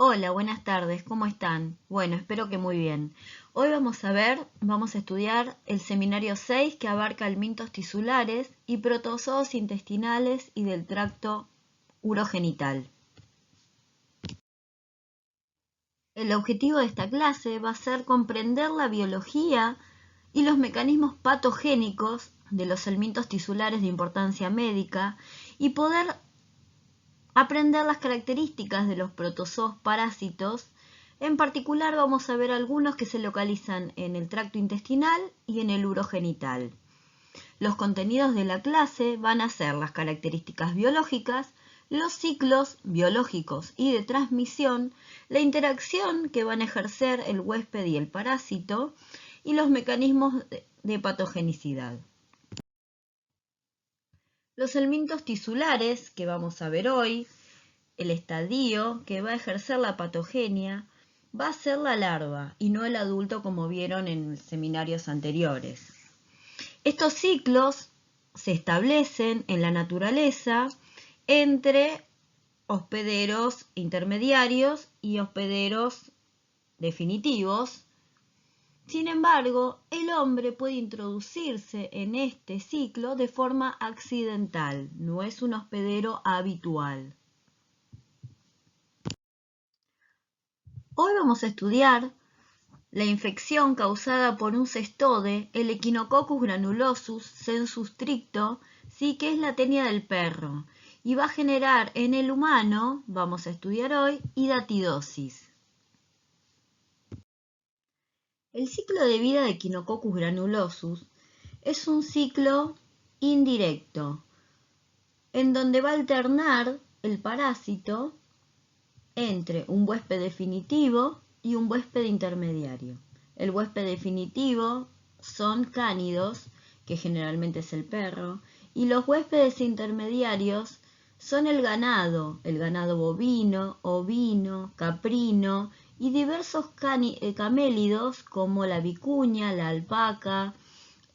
Hola, buenas tardes, ¿cómo están? Bueno, espero que muy bien. Hoy vamos a estudiar el seminario 6 que abarca helmintos tisulares y protozoos intestinales y del tracto urogenital. El objetivo de esta clase va a ser comprender la biología y los mecanismos patogénicos de los helmintos tisulares de importancia médica y poder aprender las características de los protozoos parásitos. En particular vamos a ver algunos que se localizan en el tracto intestinal y en el urogenital. Los contenidos de la clase van a ser las características biológicas, los ciclos biológicos y de transmisión, la interacción que van a ejercer el huésped y el parásito y los mecanismos de patogenicidad. Los helmintos tisulares que vamos a ver hoy, el estadio que va a ejercer la patogenia, va a ser la larva y no el adulto como vieron en seminarios anteriores. Estos ciclos se establecen en la naturaleza entre hospederos intermediarios y hospederos definitivos. Sin embargo, el hombre puede introducirse en este ciclo de forma accidental, no es un hospedero habitual. Hoy vamos a estudiar la infección causada por un cestode, el Echinococcus granulosus sensu stricto, sí, que es la tenia del perro, y va a generar en el humano, vamos a estudiar hoy, hidatidosis. El ciclo de vida de Echinococcus granulosus es un ciclo indirecto, en donde va a alternar el parásito entre un huésped definitivo y un huésped intermediario. El huésped definitivo son cánidos, que generalmente es el perro, y los huéspedes intermediarios son el ganado bovino, ovino, caprino y diversos camélidos como la vicuña, la alpaca,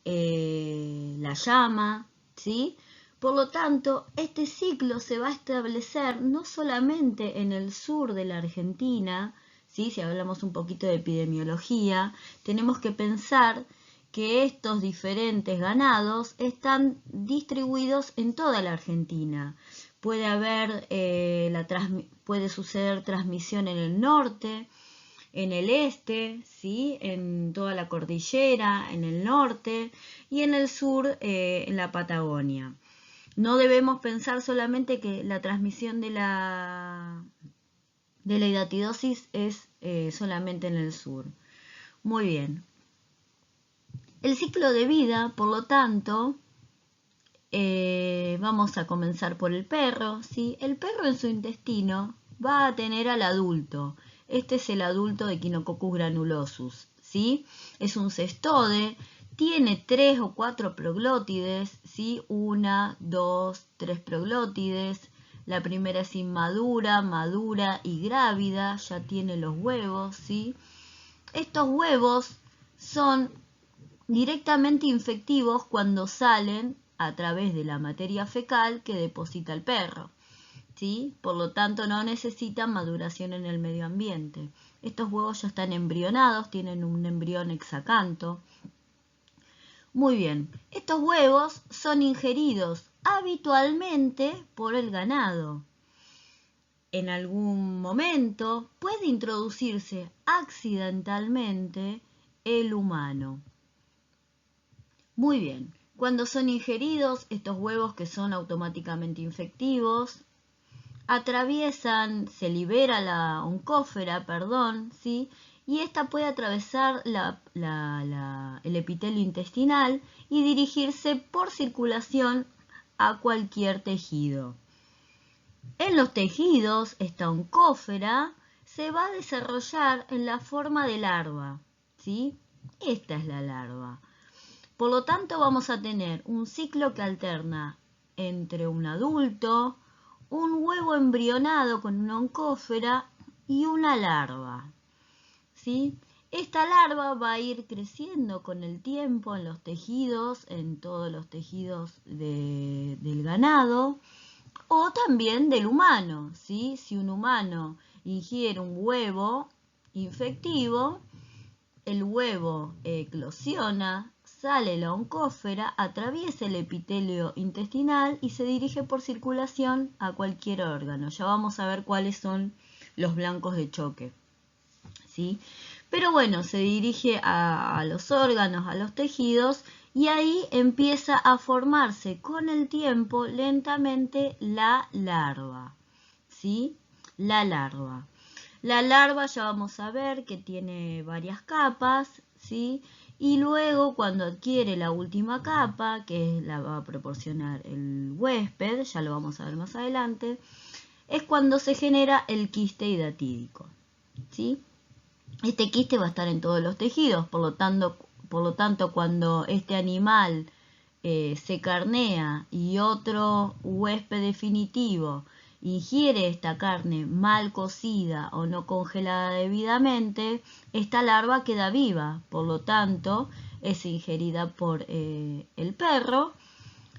la llama, ¿sí? Por lo tanto, este ciclo se va a establecer no solamente en el sur de la Argentina, ¿sí? Si hablamos un poquito de epidemiología, tenemos que pensar que estos diferentes ganados están distribuidos en toda la Argentina. Puede suceder transmisión en el norte, en el este, ¿sí? En toda la cordillera, en el norte y en el sur, en la Patagonia. No debemos pensar solamente que la transmisión de la hidatidosis es solamente en el sur. Muy bien. El ciclo de vida, por lo tanto, vamos a comenzar por el perro, ¿sí? El perro en su intestino va a tener al adulto. Este es el adulto de Echinococcus granulosus, ¿sí? Es un cestode, tiene 3 o 4 proglótides, ¿sí? 1, 2, 3 proglótides. La primera es inmadura, madura y grávida, ya tiene los huevos, ¿sí? Estos huevos son directamente infectivos cuando salen a través de la materia fecal que deposita el perro, ¿sí? Por lo tanto, no necesitan maduración en el medio ambiente. Estos huevos ya están embrionados, tienen un embrión hexacanto. Muy bien, estos huevos son ingeridos habitualmente por el ganado. En algún momento puede introducirse accidentalmente el humano. Muy bien, cuando son ingeridos, estos huevos que son automáticamente infectivos, se libera la oncófera, ¿sí? Y esta puede atravesar el epitelio intestinal y dirigirse por circulación a cualquier tejido. En los tejidos, esta oncófera se va a desarrollar en la forma de larva, ¿sí? Esta es la larva. Por lo tanto, vamos a tener un ciclo que alterna entre un adulto, un huevo embrionado con una oncófera y una larva, ¿sí? Esta larva va a ir creciendo con el tiempo en los tejidos, en todos los tejidos del ganado o también del humano, ¿sí? Si un humano ingiere un huevo infectivo, el huevo eclosiona, sale la oncósfera, atraviesa el epitelio intestinal y se dirige por circulación a cualquier órgano. Ya vamos a ver cuáles son los blancos de choque, ¿sí? Pero bueno, se dirige a los órganos, a los tejidos, y ahí empieza a formarse con el tiempo lentamente la larva, ¿sí? La larva. La larva ya vamos a ver que tiene varias capas, ¿sí? Y luego cuando adquiere la última capa, que la va a proporcionar el huésped, ya lo vamos a ver más adelante, es cuando se genera el quiste hidatídico, ¿sí? Este quiste va a estar en todos los tejidos, por lo tanto cuando este animal se carnea y otro huésped definitivo ingiere esta carne mal cocida o no congelada debidamente, esta larva queda viva, por lo tanto es ingerida por el perro.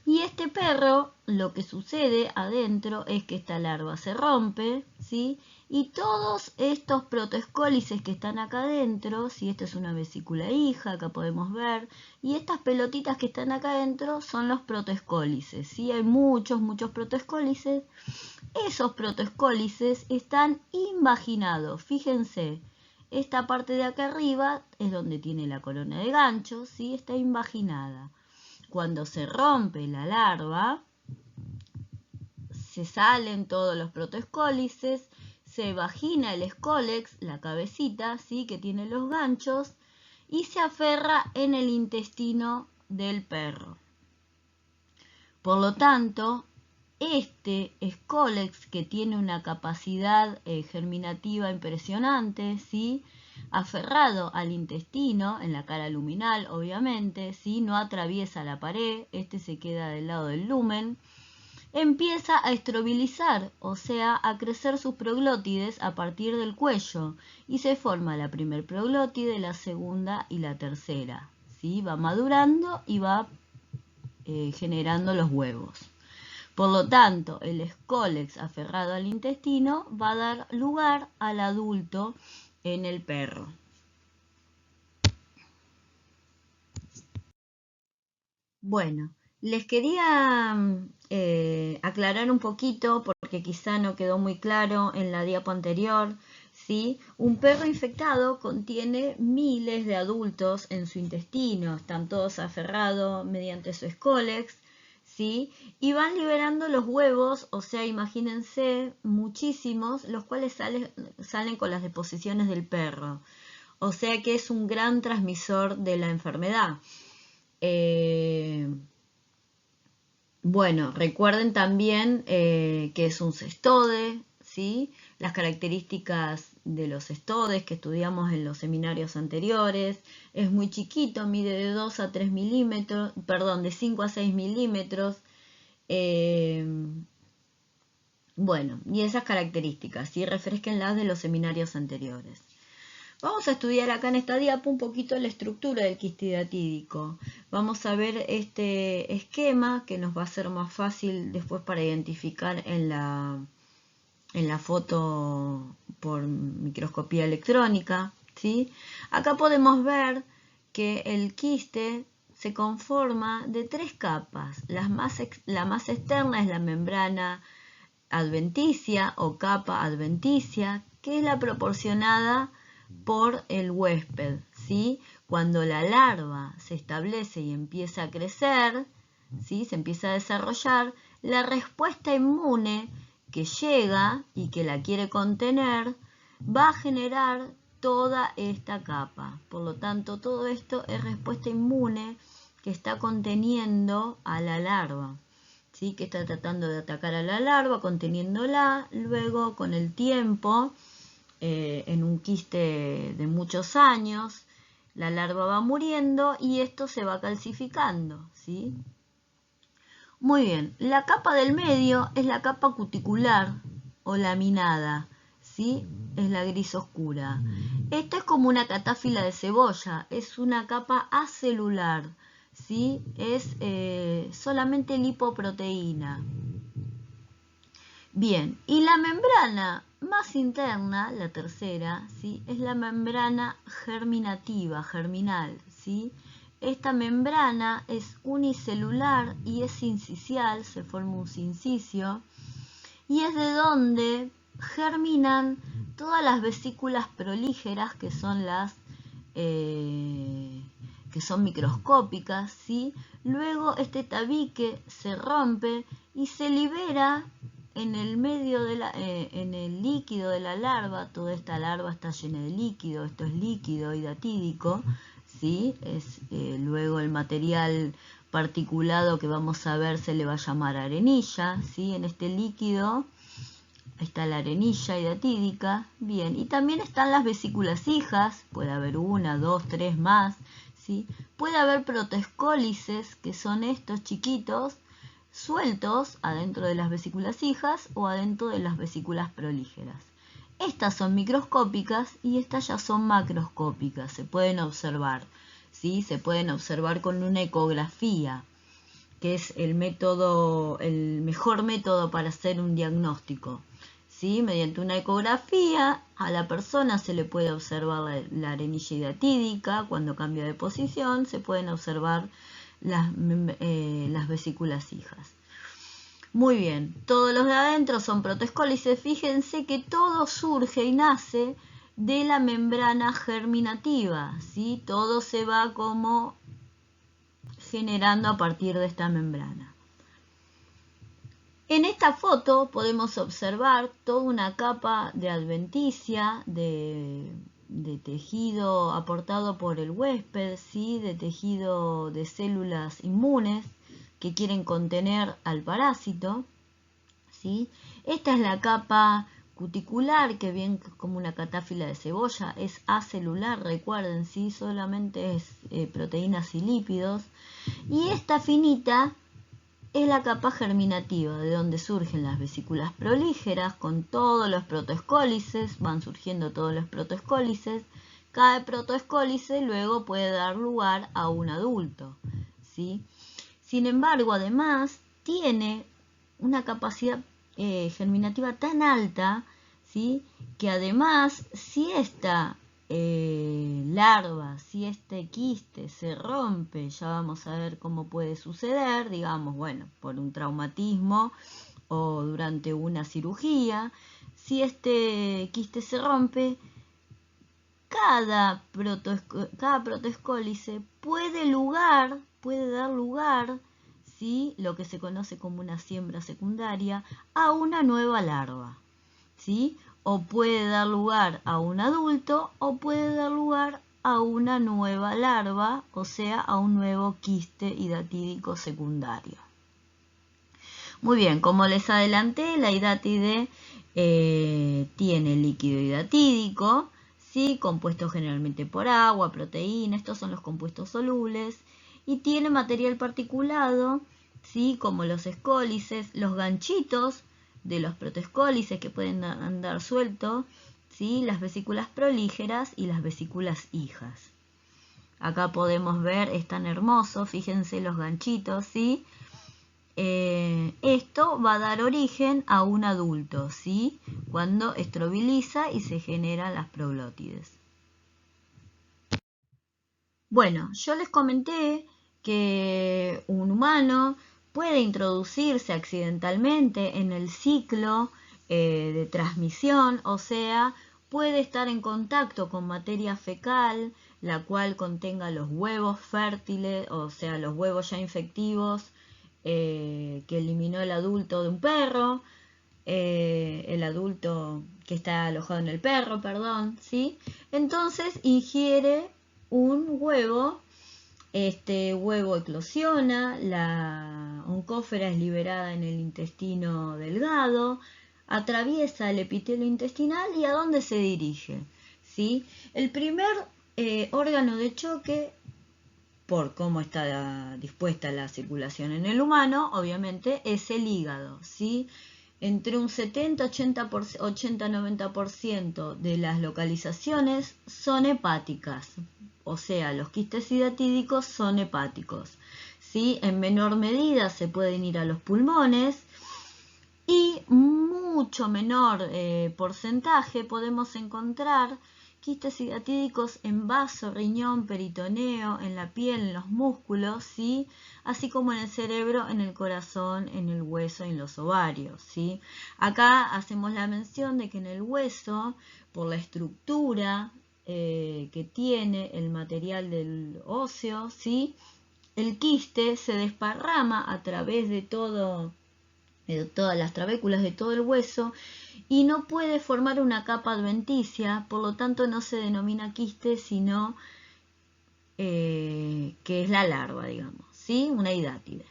Y este perro, lo que sucede adentro es que esta larva se rompe, ¿sí? Y todos estos protoescólices que están acá adentro, ¿sí? Esta es una vesícula hija, acá podemos ver, y estas pelotitas que están acá adentro son los protoescólices, ¿sí? Hay muchos protoescólices. Esos protoescólices están invaginados, fíjense. Esta parte de acá arriba es donde tiene la corona de ganchos, ¿sí? Está invaginada. Cuando se rompe la larva, se salen todos los protoescólices, se vagina el escólex, la cabecita, ¿sí? Que tiene los ganchos, y se aferra en el intestino del perro. Por lo tanto, este escólex, que tiene una capacidad germinativa impresionante, ¿sí? Aferrado al intestino, en la cara luminal obviamente, ¿sí? No atraviesa la pared, este se queda del lado del lumen, empieza a estrobilizar, o sea, a crecer sus proglótides a partir del cuello, y se forma la primer proglótide, la segunda y la tercera, ¿sí? Va madurando y va generando los huevos. Por lo tanto, el escólex aferrado al intestino va a dar lugar al adulto en el perro. Bueno, les quería aclarar un poquito porque quizá no quedó muy claro en la diapo anterior, ¿sí? Un perro infectado contiene miles de adultos en su intestino, están todos aferrados mediante su escólex, ¿sí? Y van liberando los huevos, o sea, imagínense muchísimos, los cuales salen con las deposiciones del perro. O sea que es un gran transmisor de la enfermedad. Bueno, recuerden también que es un cestode, ¿sí? Las características de los cestodes que estudiamos en los seminarios anteriores. Es muy chiquito, mide de 2 a 3 milímetros, perdón, de 5 a 6 milímetros. Bueno, y esas características, ¿sí? Refresquenlas de los seminarios anteriores. Vamos a estudiar acá en esta diapo un poquito la estructura del quiste hidatídico. Vamos a ver este esquema que nos va a ser más fácil después para identificar en la foto por microscopía electrónica, ¿sí? Acá podemos ver que el quiste se conforma de 3 capas. La más externa es la membrana adventicia o capa adventicia, que es la proporcionada por el huésped, ¿sí? Cuando la larva se establece y empieza a crecer, ¿sí? Se empieza a desarrollar, la respuesta inmune que llega y que la quiere contener va a generar toda esta capa. Por lo tanto, todo esto es respuesta inmune que está conteniendo a la larva, ¿sí? Que está tratando de atacar a la larva, conteniéndola. Luego, con el tiempo, en un quiste de muchos años, la larva va muriendo y esto se va calcificando, ¿sí? Muy bien, la capa del medio es la capa cuticular o laminada, ¿sí? Es la gris oscura. Esta es como una catáfila de cebolla, es una capa acelular, ¿sí? Es solamente lipoproteína. Bien, y la membrana más interna, la tercera, ¿sí? Es la membrana germinativa, germinal, ¿sí? Esta membrana es unicelular y es sincicial, se forma un sincisio, y es de donde germinan todas las vesículas prolígeras que son que son microscópicas, ¿sí? Luego este tabique se rompe y se libera en el medio en el líquido de la larva. Toda esta larva está llena de líquido, esto es líquido hidatídico, ¿sí? Luego el material particulado que vamos a ver se le va a llamar arenilla, ¿sí? En este líquido está la arenilla hidatídica, bien, y también están las vesículas hijas, puede haber una, dos, tres más, ¿sí? Puede haber protoescólices, que son estos chiquitos, sueltos adentro de las vesículas hijas o adentro de las vesículas prolígeras. Estas son microscópicas y estas ya son macroscópicas, se pueden observar, ¿sí? Se pueden observar con una ecografía, que es el mejor método para hacer un diagnóstico, ¿sí? Mediante una ecografía a la persona se le puede observar la arenilla hidatídica, cuando cambia de posición se pueden observar las vesículas hijas. Muy bien, todos los de adentro son protoescólices. Fíjense que todo surge y nace de la membrana germinativa, ¿sí? Todo se va como generando a partir de esta membrana. En esta foto podemos observar toda una capa de adventicia, de tejido aportado por el huésped, ¿sí? De tejido de células inmunes que quieren contener al parásito, ¿sí? Esta es la capa cuticular, que bien como una catáfila de cebolla, es acelular, recuerden, ¿sí? Solamente es proteínas y lípidos. Y esta finita es la capa germinativa, de donde surgen las vesículas prolígeras con todos los protoescólices, van surgiendo todos los protoescólices. Cada protoescólice luego puede dar lugar a un adulto, ¿sí? Sin embargo, además, tiene una capacidad germinativa tan alta, ¿sí? Que además, si esta larva, si este quiste se rompe, ya vamos a ver cómo puede suceder, digamos, bueno, por un traumatismo o durante una cirugía. Si este quiste se rompe, cada protoescólice puede dar lugar, ¿sí? Lo que se conoce como una siembra secundaria, a una nueva larva, ¿sí? O puede dar lugar a un adulto o puede dar lugar a una nueva larva, o sea, a un nuevo quiste hidatídico secundario. Muy bien, como les adelanté, la hidátide tiene líquido hidatídico, ¿sí? Compuesto generalmente por agua, proteína, estos son los compuestos solubles, y tiene material particulado, ¿sí? Como los escólices, los ganchitos de los protoescólices que pueden andar sueltos, ¿sí? Las vesículas prolígeras y las vesículas hijas. Acá podemos ver, es tan hermoso, fíjense los ganchitos, ¿sí? Esto va a dar origen a un adulto, ¿sí? Cuando estroviliza y se generan las proglótides. Bueno, yo les comenté que un humano puede introducirse accidentalmente en el ciclo de transmisión, o sea, puede estar en contacto con materia fecal, la cual contenga los huevos fértiles, o sea, los huevos ya infectivos que eliminó el adulto de un perro, el adulto que está alojado en el perro, perdón, ¿sí? Entonces ingiere un huevo, este huevo eclosiona, la oncófera es liberada en el intestino delgado, atraviesa el epitelio intestinal y ¿a dónde se dirige? ¿Sí? El primer órgano de choque, por cómo está dispuesta la circulación en el humano, obviamente es el hígado, ¿sí? Entre un 70-90% de las localizaciones son hepáticas, o sea, los quistes hidatídicos son hepáticos, ¿sí? En menor medida se pueden ir a los pulmones y mucho menor porcentaje podemos encontrar quistes hidatídicos en vaso, riñón, peritoneo, en la piel, en los músculos, ¿sí? Así como en el cerebro, en el corazón, en el hueso, en los ovarios, ¿sí? Acá hacemos la mención de que en el hueso, por la estructura que tiene el material del óseo, ¿sí? El quiste se desparrama a través de todas las trabéculas de todo el hueso y no puede formar una capa adventicia, por lo tanto no se denomina quiste, sino que es la larva, digamos, ¿sí? Una hidátide.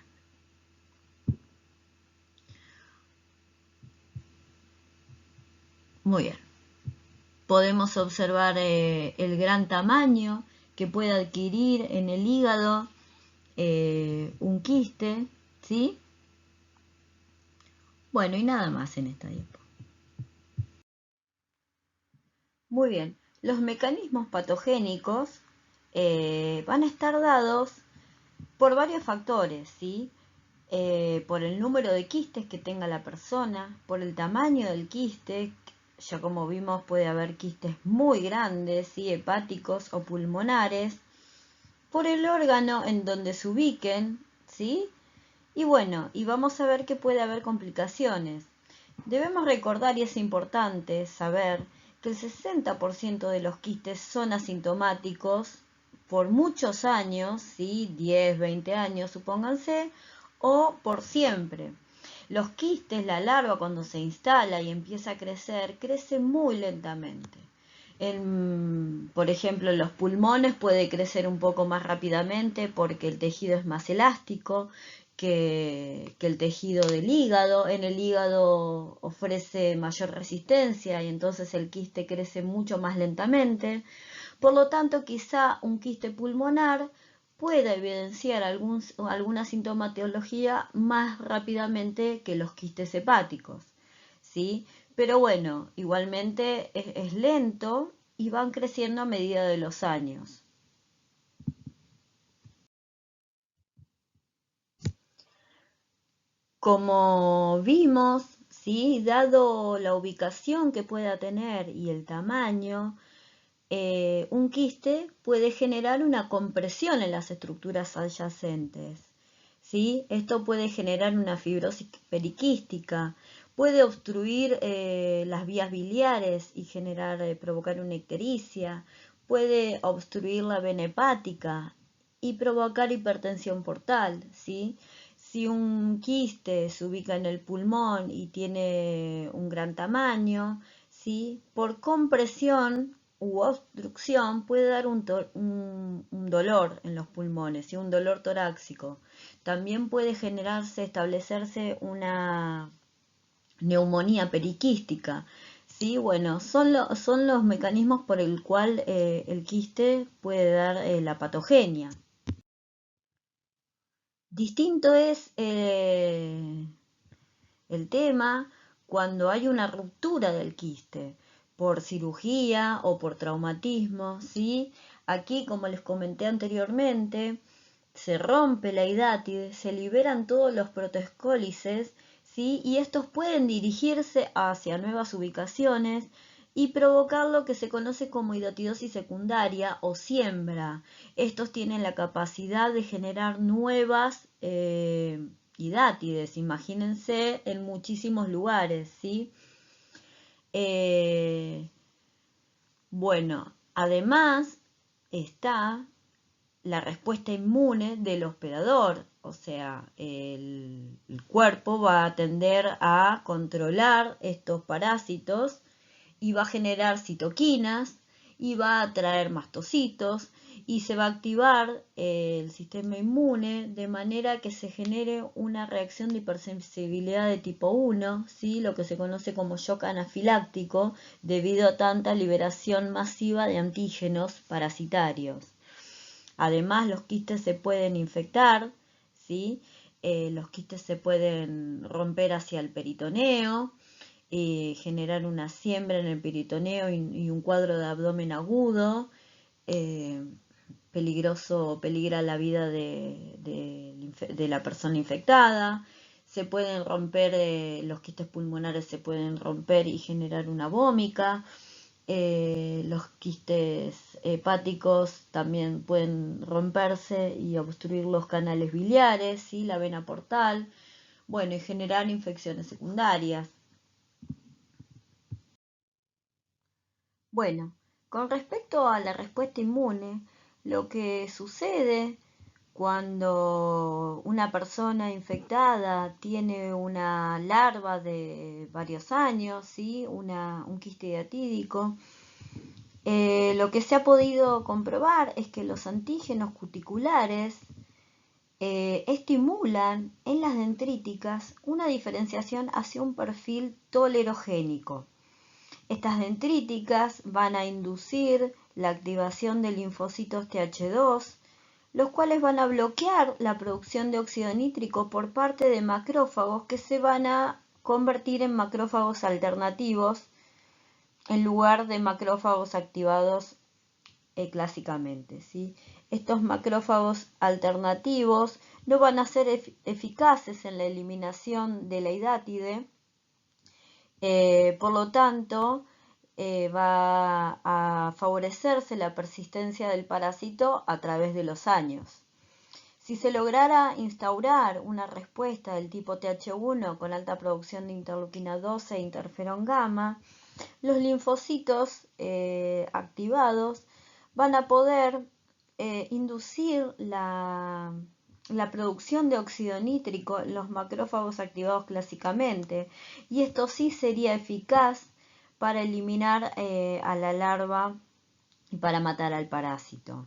Muy bien. Podemos observar el gran tamaño que puede adquirir en el hígado un quiste, ¿sí? Bueno, y nada más en esta diapo. Muy bien, los mecanismos patogénicos van a estar dados por varios factores, ¿sí? Por el número de quistes que tenga la persona, por el tamaño del quiste, ya como vimos puede haber quistes muy grandes, ¿sí? Hepáticos o pulmonares, por el órgano en donde se ubiquen, ¿sí? Y bueno, y vamos a ver que puede haber complicaciones. Debemos recordar, y es importante saber, que el 60% de los quistes son asintomáticos por muchos años, ¿sí? 10, 20 años, supónganse, o por siempre. Los quistes, la larva cuando se instala y empieza a crecer, crece muy lentamente. Por ejemplo, en los pulmones puede crecer un poco más rápidamente porque el tejido es más elástico que el tejido del hígado. En el hígado ofrece mayor resistencia y entonces el quiste crece mucho más lentamente. Por lo tanto, quizá un quiste pulmonar pueda evidenciar alguna sintomatología más rápidamente que los quistes hepáticos, ¿sí? Pero bueno, igualmente es lento y van creciendo a medida de los años. Como vimos, ¿sí? Dado la ubicación que pueda tener y el tamaño, un quiste puede generar una compresión en las estructuras adyacentes, ¿sí? Esto puede generar una fibrosis periquística, puede obstruir las vías biliares y provocar una ictericia, puede obstruir la vena hepática y provocar hipertensión portal, ¿sí? Si un quiste se ubica en el pulmón y tiene un gran tamaño, ¿sí? Por compresión u obstrucción puede dar un dolor en los pulmones, ¿sí? Un dolor torácico. También puede establecerse una neumonía periquística, ¿sí? Bueno, son los mecanismos por el cual el quiste puede dar la patogenia. Distinto es el tema cuando hay una ruptura del quiste por cirugía o por traumatismo, ¿sí? Aquí, como les comenté anteriormente, se rompe la hidátide, se liberan todos los proteocólices, ¿sí? Y estos pueden dirigirse hacia nuevas ubicaciones y provocar lo que se conoce como hidatidosis secundaria o siembra. Estos tienen la capacidad de generar nuevas hidátides, imagínense, en muchísimos lugares, ¿sí? Bueno, además está la respuesta inmune del hospedador, o sea, el cuerpo va a tender a controlar estos parásitos y va a generar citoquinas y va a atraer mastocitos y se va a activar el sistema inmune de manera que se genere una reacción de hipersensibilidad de tipo 1, ¿sí? Lo que se conoce como shock anafiláctico debido a tanta liberación masiva de antígenos parasitarios. Además, los quistes se pueden infectar, ¿sí? Los quistes se pueden romper hacia el peritoneo, generar una siembra en el peritoneo y un cuadro de abdomen agudo, peligra la vida de la persona infectada. se pueden romper, los quistes pulmonares se pueden romper y generar una vómica. Los quistes hepáticos también pueden romperse y obstruir los canales biliares, ¿sí? La vena portal, bueno, y generar infecciones secundarias. Bueno, con respecto a la respuesta inmune, lo que sucede cuando una persona infectada tiene una larva de varios años, ¿sí? Un quiste hiatídico, lo que se ha podido comprobar es que los antígenos cuticulares estimulan en las dendríticas una diferenciación hacia un perfil tolerogénico. Estas dendríticas van a inducir la activación de linfocitos Th2, los cuales van a bloquear la producción de óxido nítrico por parte de macrófagos que se van a convertir en macrófagos alternativos en lugar de macrófagos activados clásicamente, ¿sí? Estos macrófagos alternativos no van a ser eficaces en la eliminación de la hidátide, por lo tanto va a favorecerse la persistencia del parásito a través de los años. Si se lograra instaurar una respuesta del tipo Th1 con alta producción de interleuquina 12 e interferón gamma, los linfocitos activados van a poder inducir la producción de óxido nítrico en los macrófagos activados clásicamente, y esto sí sería eficaz para eliminar a la larva y para matar al parásito.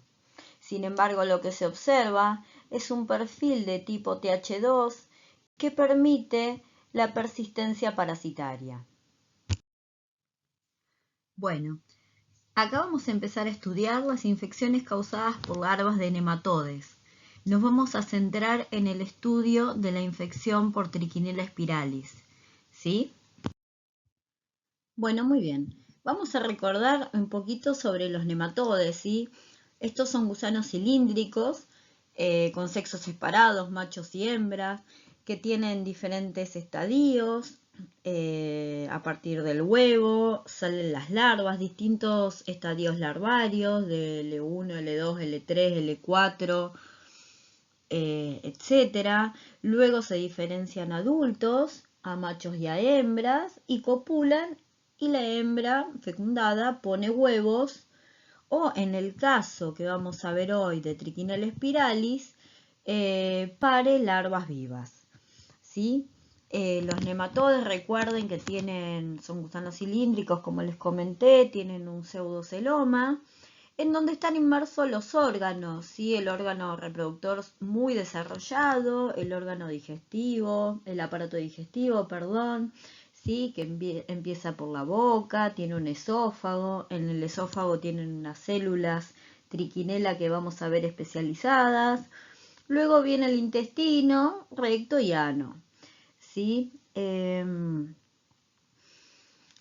Sin embargo, lo que se observa es un perfil de tipo Th2 que permite la persistencia parasitaria. Bueno, acá vamos a empezar a estudiar las infecciones causadas por larvas de nematodes. Nos vamos a centrar en el estudio de la infección por Trichinella spiralis, ¿sí? Bueno, muy bien. Vamos a recordar un poquito sobre los nematodes, ¿sí? Estos son gusanos cilíndricos con sexos separados, machos y hembras, que tienen diferentes estadios. A partir del huevo salen las larvas, distintos estadios larvarios de L1, L2, L3, L4, etc. Luego se diferencian adultos a machos y a hembras y copulan, y la hembra fecundada pone huevos, o en el caso que vamos a ver hoy de Trichinella spiralis, pare larvas vivas, ¿sí? Los nematodes, recuerden que son gusanos cilíndricos, como les comenté, tienen un pseudoceloma, en donde están inmersos los órganos, ¿sí? El órgano reproductor muy desarrollado, el órgano digestivo, el aparato digestivo, perdón, ¿sí? Que empieza por la boca, tiene un esófago, en el esófago tienen unas células trichinela que vamos a ver especializadas, luego viene el intestino, recto y ano, ¿sí? En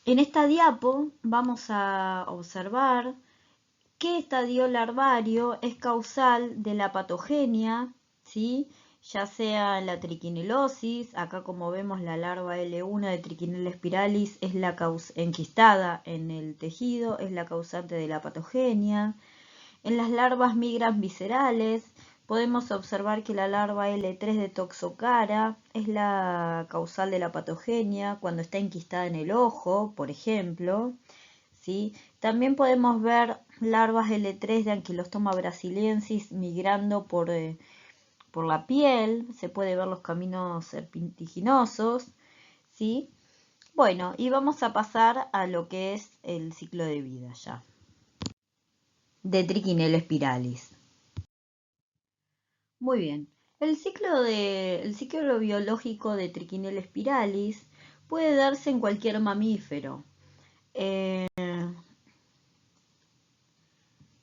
esta diapo vamos a observar qué estadio larvario es causal de la patogenia, ¿sí? Ya sea la triquinelosis, acá como vemos la larva L1 de Trichinella spiralis es la enquistada en el tejido, es la causante de la patogenia. En las larvas migras viscerales podemos observar que la larva L3 de Toxocara es la causal de la patogenia cuando está enquistada en el ojo, por ejemplo, ¿sí? También podemos ver larvas L3 de Ankylostoma brasiliensis migrando por la piel, se puede ver los caminos serpentiginosos, ¿sí? Bueno, y vamos a pasar a lo que es el ciclo de vida ya de Trichinella spiralis. Muy bien, el ciclo biológico de Trichinella spiralis puede darse en cualquier mamífero.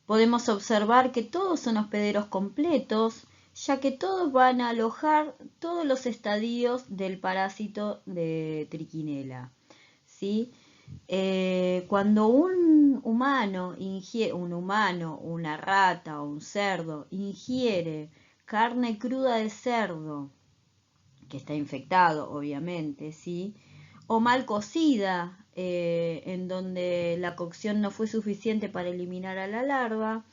Podemos observar que todos son hospederos completos, ya que todos van a alojar todos los estadios del parásito de Trichinella, ¿sí? Cuando un humano, una rata o un cerdo ingiere carne cruda de cerdo que está infectado, obviamente, ¿sí? O mal cocida, en donde la cocción no fue suficiente para eliminar a la larva.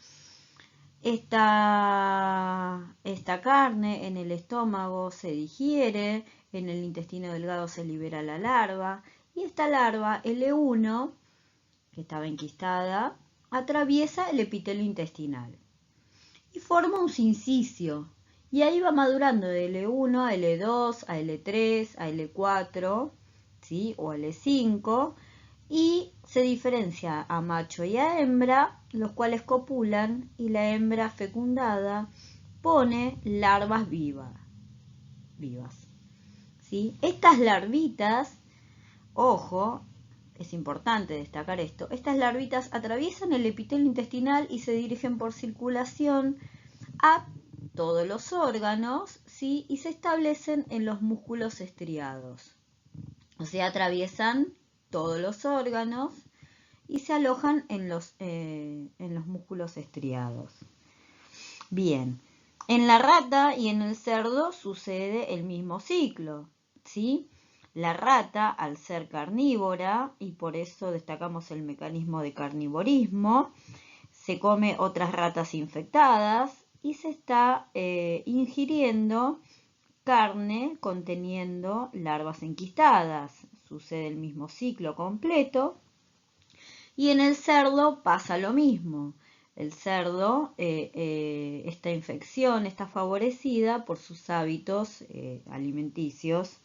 Esta carne en el estómago se digiere, en el intestino delgado se libera la larva, y esta larva, L1, que estaba enquistada, atraviesa el epitelio intestinal y forma un sincicio. Y ahí va madurando de L1 a L2, a L3, a L4, ¿sí? O L5, y se diferencia a macho y a hembra, los cuales copulan, y la hembra fecundada pone larvas vivas. ¿Sí? Estas larvitas, ojo, es importante destacar esto, estas larvitas atraviesan el epitelio intestinal y se dirigen por circulación a todos los órganos, ¿sí? Y se establecen en los músculos estriados. O sea, atraviesan todos los órganos y se alojan en los músculos estriados. Bien, en la rata y en el cerdo sucede el mismo ciclo, ¿sí? La rata, al ser carnívora, y por eso destacamos el mecanismo de carnivorismo, se come otras ratas infectadas y se está ingiriendo carne conteniendo larvas enquistadas. Sucede el mismo ciclo completo. Y en el cerdo pasa lo mismo. El cerdo, esta infección está favorecida por sus hábitos alimenticios.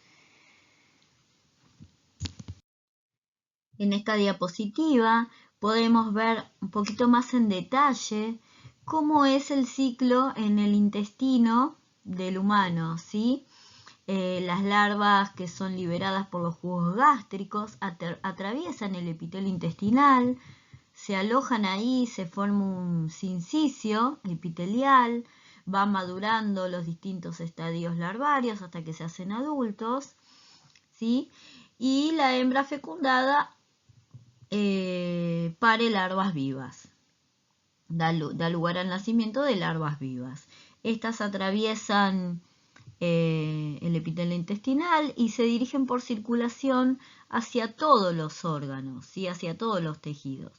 En esta diapositiva podemos ver un poquito más en detalle cómo es el ciclo en el intestino del humano, ¿sí? Las larvas que son liberadas por los jugos gástricos atraviesan el epitelio intestinal, se alojan ahí, se forma un sincicio epitelial, van madurando los distintos estadios larvarios hasta que se hacen adultos, ¿sí? Y la hembra fecundada pare larvas vivas, da lugar al nacimiento de larvas vivas. Estas atraviesan el epitelio intestinal y se dirigen por circulación hacia todos los órganos, ¿sí? Hacia todos los tejidos.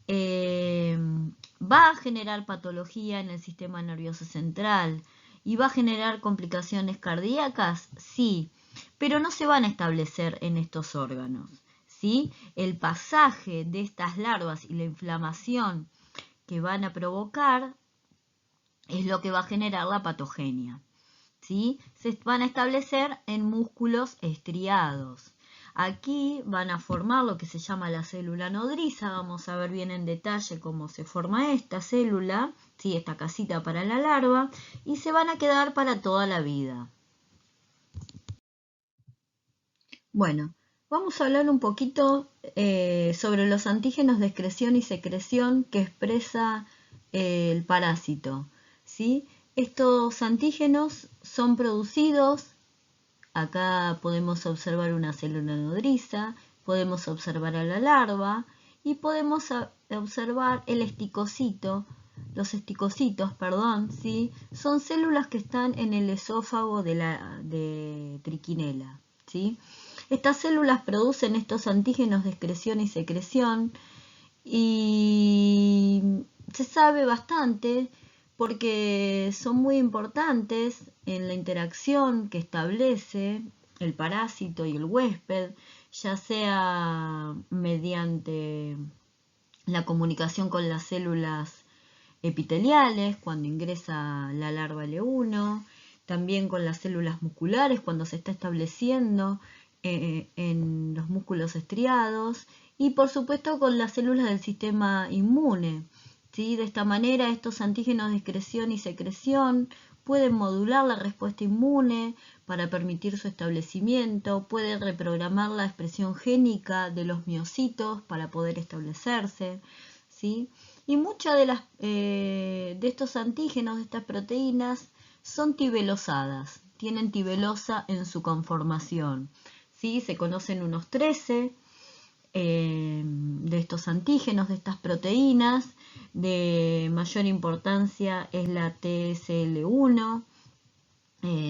Va a generar patología en el sistema nervioso central y va a generar complicaciones cardíacas, sí, pero no se van a establecer en estos órganos, ¿sí? El pasaje de estas larvas y la inflamación que van a provocar es lo que va a generar la patogenia, ¿sí? Se van a establecer en músculos estriados. Aquí van a formar lo que se llama la célula nodriza. Vamos a ver bien en detalle cómo se forma esta célula, ¿sí? Esta casita para la larva, y se van a quedar para toda la vida. Bueno, vamos a hablar un poquito sobre los antígenos de excreción y secreción que expresa el parásito, ¿sí? Estos antígenos son producidos. Acá podemos observar una célula nodriza, podemos observar a la larva y podemos observar el esticocito. Los esticocitos, perdón, ¿sí? Son células que están en el esófago de Trichinella, ¿sí? Estas células producen estos antígenos de excreción y secreción y se sabe bastante porque son muy importantes en la interacción que establece el parásito y el huésped, ya sea mediante la comunicación con las células epiteliales cuando ingresa la larva L1, también con las células musculares cuando se está estableciendo en los músculos estriados y por supuesto con las células del sistema inmune. ¿Sí? De esta manera estos antígenos de excreción y secreción pueden modular la respuesta inmune para permitir su establecimiento, pueden reprogramar la expresión génica de los miocitos para poder establecerse, ¿sí? Y muchas de estos antígenos, de estas proteínas, son tibelosadas, tienen tibelosa en su conformación, ¿sí? Se conocen unos 13 de estos antígenos, de estas proteínas. De mayor importancia es la TSL1,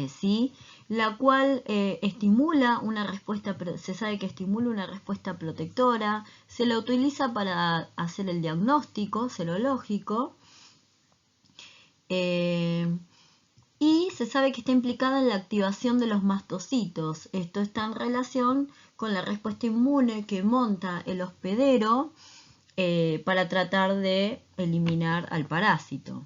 ¿sí? la cual estimula una respuesta, se sabe que estimula una respuesta protectora, se la utiliza para hacer el diagnóstico serológico y se sabe que está implicada en la activación de los mastocitos. Esto está en relación con la respuesta inmune que monta el hospedero para tratar de eliminar al parásito.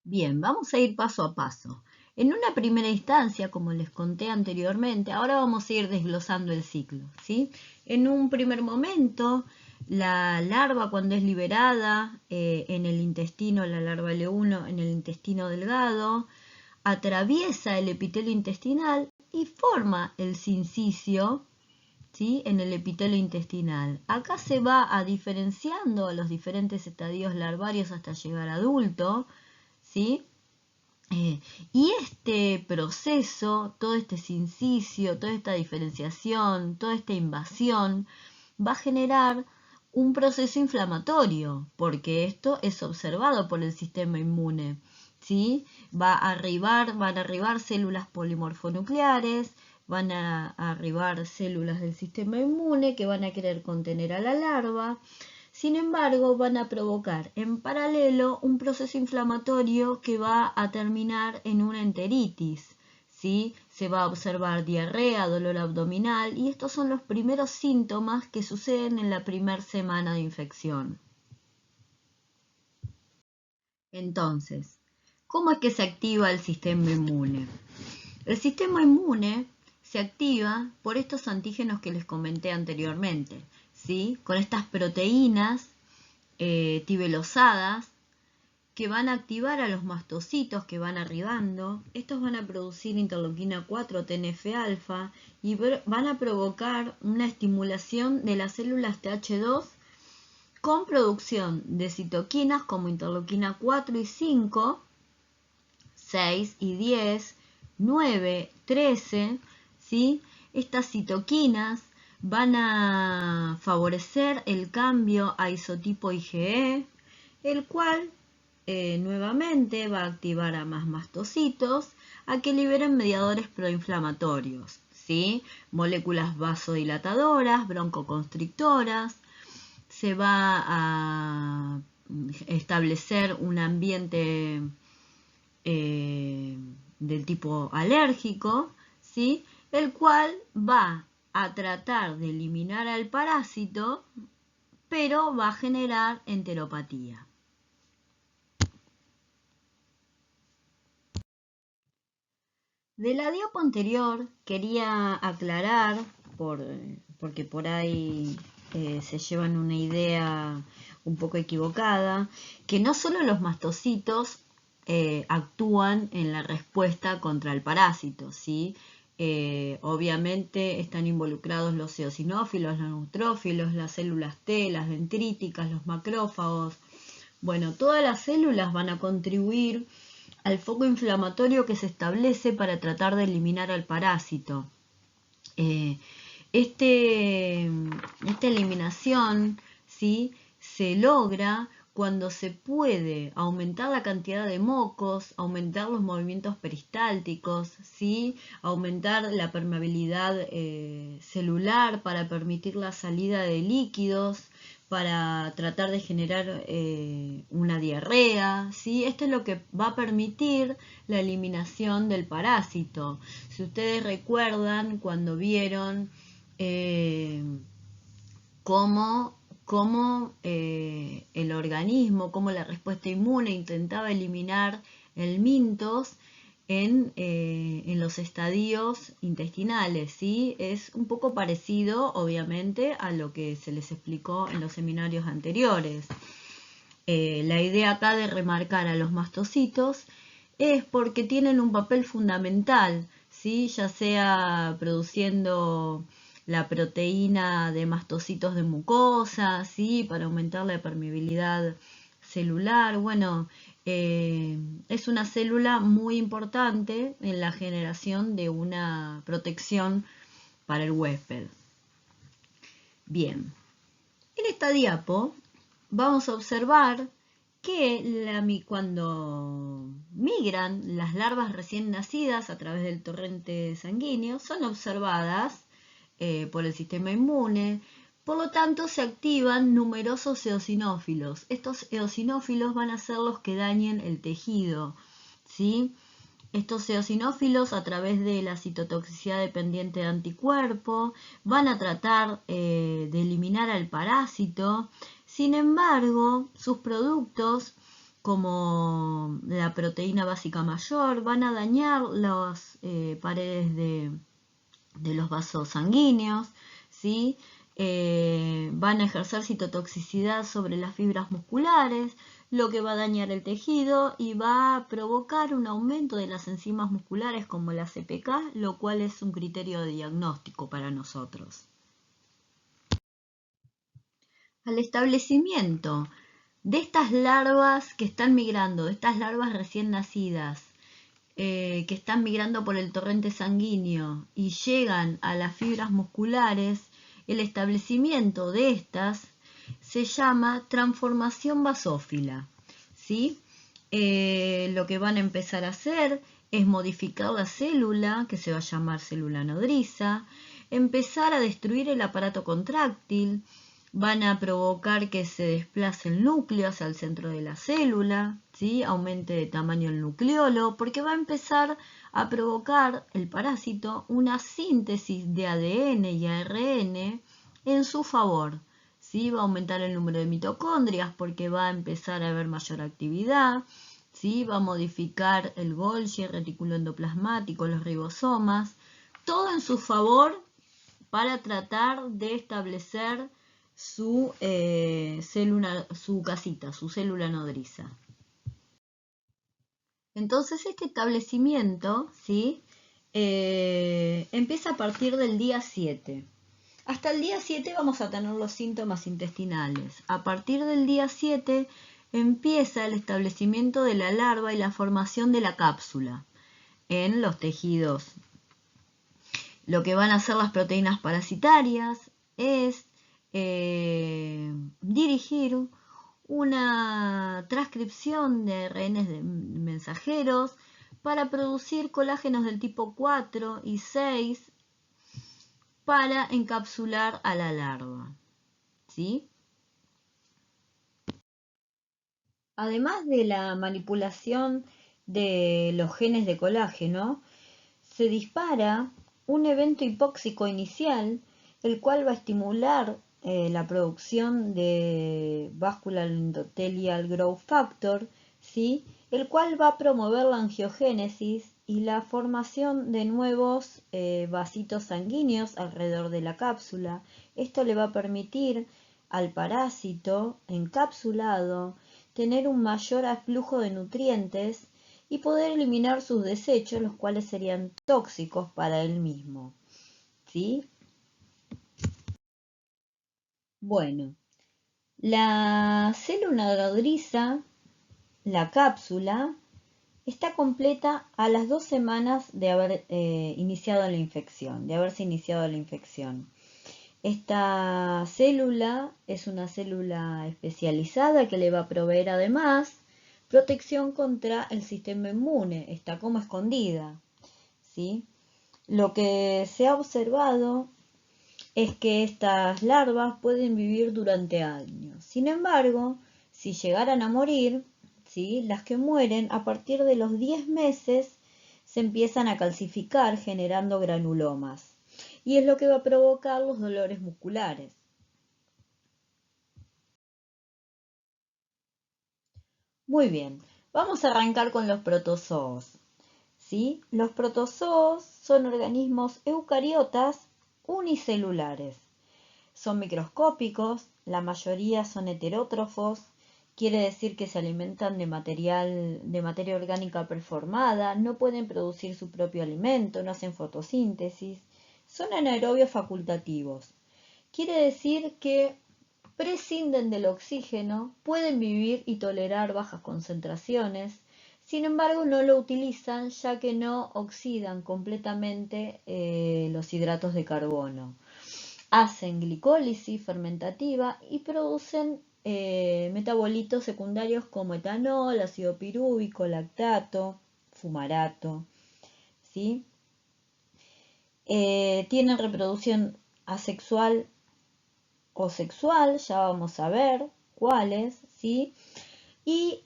Bien, vamos a ir paso a paso. En una primera instancia, como les conté anteriormente, ahora vamos a ir desglosando el ciclo, ¿sí? En un primer momento, la larva cuando es liberada en el intestino, la larva L1 en el intestino delgado, atraviesa el epitelio intestinal y forma el sincicio, ¿sí? En el epitelio intestinal. Acá se va a diferenciando a los diferentes estadios larvarios hasta llegar a adulto, ¿sí? Y este proceso, todo este sincicio, toda esta diferenciación, toda esta invasión, va a generar un proceso inflamatorio, porque esto es observado por el sistema inmune, ¿sí? Van a arribar células polimorfonucleares, van a arribar células del sistema inmune que van a querer contener a la larva. Sin embargo, van a provocar en paralelo un proceso inflamatorio que va a terminar en una enteritis, ¿sí? Se va a observar diarrea, dolor abdominal y estos son los primeros síntomas que suceden en la primera semana de infección. Entonces, ¿cómo es que se activa el sistema inmune? El sistema inmune se activa por estos antígenos que les comenté anteriormente, ¿sí? Con estas proteínas tibelosadas que van a activar a los mastocitos que van arribando. Estos van a producir interleuquina 4, TNF-alfa y van a provocar una estimulación de las células TH2 con producción de citoquinas como interleuquina 4 y 5, 6 y 10, 9, 13, ¿sí? Estas citoquinas van a favorecer el cambio a isotipo IgE, el cual nuevamente va a activar a más mastocitos a que liberen mediadores proinflamatorios, ¿sí? Moléculas vasodilatadoras, broncoconstrictoras. Se va a establecer un ambiente del tipo alérgico, ¿sí? El cual va a tratar de eliminar al parásito, pero va a generar enteropatía. De la diapo anterior quería aclarar, porque por ahí se llevan una idea un poco equivocada, que no solo los mastocitos actúan en la respuesta contra el parásito, ¿sí? Obviamente están involucrados los eosinófilos, los neutrófilos, las células T, las dendríticas, los macrófagos. Bueno, todas las células van a contribuir al foco inflamatorio que se establece para tratar de eliminar al parásito. Esta eliminación, ¿sí?, se logra cuando se puede aumentar la cantidad de mocos, aumentar los movimientos peristálticos, ¿sí?, aumentar la permeabilidad celular para permitir la salida de líquidos, para tratar de generar una diarrea, ¿sí? Esto es lo que va a permitir la eliminación del parásito. Si ustedes recuerdan cuando vieron cómo el organismo, cómo la respuesta inmune intentaba eliminar el mintos en los estadios intestinales, ¿sí? Es un poco parecido, obviamente, a lo que se les explicó en los seminarios anteriores. La idea acá de remarcar a los mastocitos es porque tienen un papel fundamental, ¿sí?, ya sea produciendo la proteína de mastocitos de mucosa, ¿sí?, para aumentar la permeabilidad celular. Bueno, es una célula muy importante en la generación de una protección para el huésped. Bien, en esta diapo vamos a observar que cuando migran las larvas recién nacidas a través del torrente sanguíneo son observadas por el sistema inmune. Por lo tanto, se activan numerosos eosinófilos. Estos eosinófilos van a ser los que dañen el tejido, ¿sí? Estos eosinófilos, a través de la citotoxicidad dependiente de anticuerpo, van a tratar de eliminar al parásito. Sin embargo, sus productos, como la proteína básica mayor, van a dañar las paredes de los vasos sanguíneos, ¿sí? Van a ejercer citotoxicidad sobre las fibras musculares, lo que va a dañar el tejido y va a provocar un aumento de las enzimas musculares como la CPK, lo cual es un criterio de diagnóstico para nosotros. Al establecimiento de estas larvas que están migrando, de estas larvas recién nacidas, que están migrando por el torrente sanguíneo y llegan a las fibras musculares, el establecimiento de estas se llama transformación basófila, ¿sí? Lo que van a empezar a hacer es modificar la célula, que se va a llamar célula nodriza, empezar a destruir el aparato contráctil, van a provocar que se desplace el núcleo hacia el centro de la célula, ¿sí? Aumente de tamaño el nucleolo, porque va a empezar a provocar el parásito una síntesis de ADN y ARN en su favor, ¿sí? Va a aumentar el número de mitocondrias porque va a empezar a haber mayor actividad, ¿sí? Va a modificar el Golgi, el retículo endoplasmático, los ribosomas, todo en su favor para tratar de establecer su célula, su casita, su célula nodriza. Entonces este establecimiento, ¿sí? Empieza a partir del día 7. Hasta el día 7 vamos a tener los síntomas intestinales. A partir del día 7 empieza el establecimiento de la larva y la formación de la cápsula en los tejidos. Lo que van a hacer las proteínas parasitarias es dirigir una transcripción de ARN de mensajeros para producir colágenos del tipo 4 y 6 para encapsular a la larva, ¿sí? Además de la manipulación de los genes de colágeno, se dispara un evento hipóxico inicial, el cual va a estimular la producción de Vascular Endothelial Growth Factor, ¿sí? El cual va a promover la angiogénesis y la formación de nuevos vasitos sanguíneos alrededor de la cápsula. Esto le va a permitir al parásito encapsulado tener un mayor aflujo de nutrientes y poder eliminar sus desechos, los cuales serían tóxicos para él mismo, ¿sí? Bueno, la célula nodriza, la cápsula, está completa a las 2 semanas de haber iniciado la infección, de haberse iniciado la infección. Esta célula es una célula especializada que le va a proveer además protección contra el sistema inmune, está como escondida, ¿sí? Lo que se ha observado es que estas larvas pueden vivir durante años. Sin embargo, si llegaran a morir, ¿sí? Las que mueren a partir de los 10 meses se empiezan a calcificar generando granulomas. Y es lo que va a provocar los dolores musculares. Muy bien, vamos a arrancar con los protozoos, ¿sí? Los protozoos son organismos eucariotas unicelulares. Son microscópicos, la mayoría son heterótrofos, quiere decir que se alimentan de materia orgánica performada, no pueden producir su propio alimento, no hacen fotosíntesis, son anaerobios facultativos. Quiere decir que prescinden del oxígeno, pueden vivir y tolerar bajas concentraciones, sin embargo no lo utilizan ya que no oxidan completamente los hidratos de carbono. hacen glicólisis fermentativa y producen metabolitos secundarios como etanol, ácido pirúvico, lactato, fumarato, ¿sí? Tienen reproducción asexual o sexual, ya vamos a ver cuáles, ¿sí? Y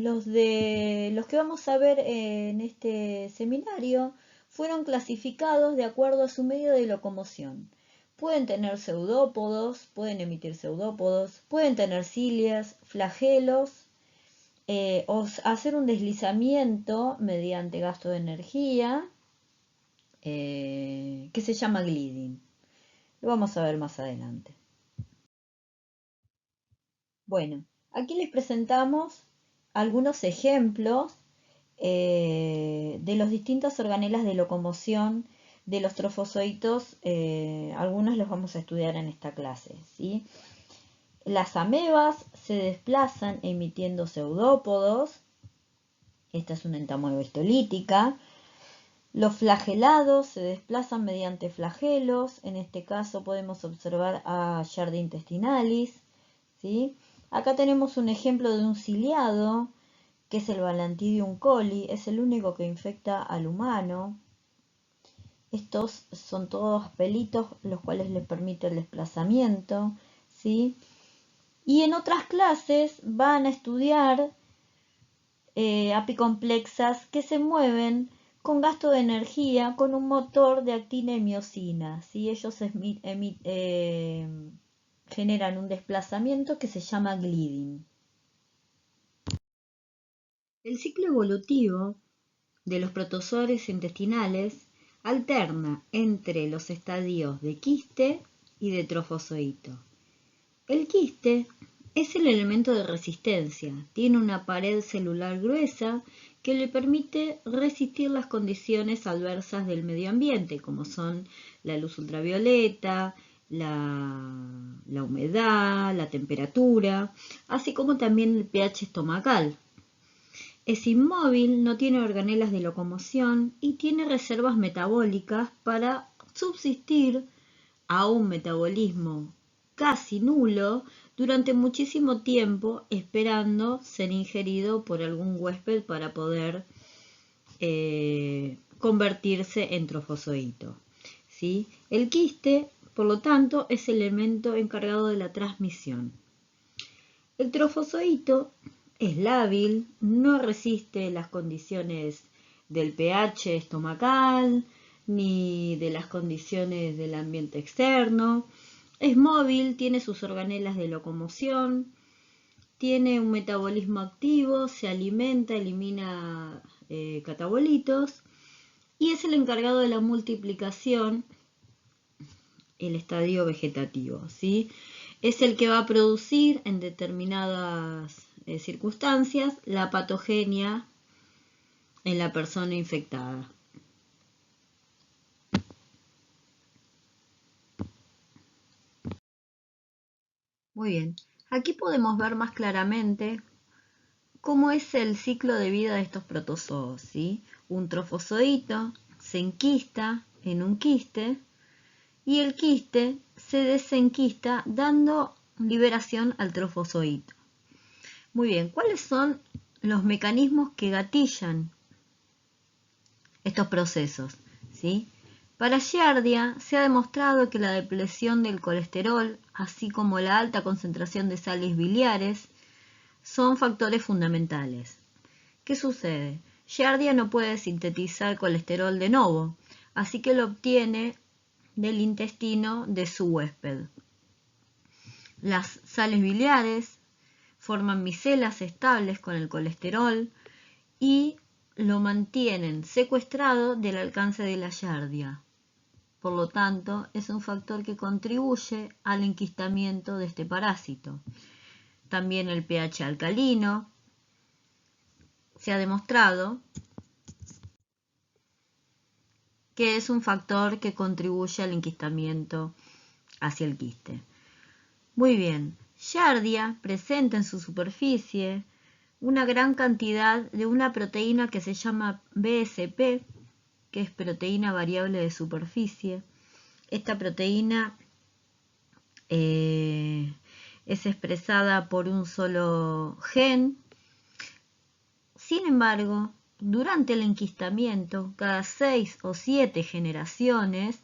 los que vamos a ver en este seminario fueron clasificados de acuerdo a su medio de locomoción. Pueden tener pseudópodos, pueden emitir pseudópodos, pueden tener cilias, flagelos, o hacer un deslizamiento mediante gasto de energía, que se llama gliding. Lo vamos a ver más adelante. Bueno, aquí les presentamos algunos ejemplos de los distintas organelas de locomoción de los trofozoitos. Algunos los vamos a estudiar en esta clase, ¿sí? Las amebas se desplazan emitiendo pseudópodos. Esta es una entamoeba histolítica. Los flagelados se desplazan mediante flagelos. En este caso podemos observar a Giardia intestinalis, ¿sí? Acá tenemos un ejemplo de un ciliado, que es el Balantidium coli, es el único que infecta al humano. Estos son todos pelitos, los cuales les permite el desplazamiento, ¿sí? Y en otras clases van a estudiar apicomplexas que se mueven con gasto de energía con un motor de actina y miosina, ¿sí? Ellos generan un desplazamiento que se llama gliding. El ciclo evolutivo de los protozoarios intestinales alterna entre los estadios de quiste y de trofozoito. El quiste es el elemento de resistencia, tiene una pared celular gruesa que le permite resistir las condiciones adversas del medio ambiente, como son la luz ultravioleta, la humedad, la temperatura, así como también el pH estomacal. Es inmóvil, no tiene organelas de locomoción y tiene reservas metabólicas para subsistir a un metabolismo casi nulo durante muchísimo tiempo, esperando ser ingerido por algún huésped para poder convertirse en trofozoito, ¿sí? El quiste, por lo tanto, es el elemento encargado de la transmisión. El trofozoito es lábil, no resiste las condiciones del pH estomacal ni de las condiciones del ambiente externo. Es móvil, tiene sus organelas de locomoción, tiene un metabolismo activo, se alimenta, elimina catabolitos y es el encargado de la multiplicación, el estadio vegetativo, ¿sí? Es el que va a producir en determinadas circunstancias la patogenia en la persona infectada. Muy bien, aquí podemos ver más claramente cómo es el ciclo de vida de estos protozoos, ¿sí? Un trofozoito se enquista en un quiste y el quiste se desenquista dando liberación al trofozoito. Muy bien, ¿cuáles son los mecanismos que gatillan estos procesos? ¿Sí? Para Giardia se ha demostrado que la depresión del colesterol, así como la alta concentración de sales biliares, son factores fundamentales. ¿Qué sucede? Giardia no puede sintetizar colesterol de novo, así que lo obtiene del intestino de su huésped. Las sales biliares forman micelas estables con el colesterol y lo mantienen secuestrado del alcance de la Giardia. Por lo tanto, es un factor que contribuye al enquistamiento de este parásito. También el pH alcalino. Se ha demostrado que es un factor que contribuye al enquistamiento hacia el quiste. Muy bien, Giardia presenta en su superficie una gran cantidad de una proteína que se llama BSP, que es proteína variable de superficie. Esta proteína es expresada por un solo gen. Sin embargo, durante el enquistamiento, cada 6 o 7 generaciones,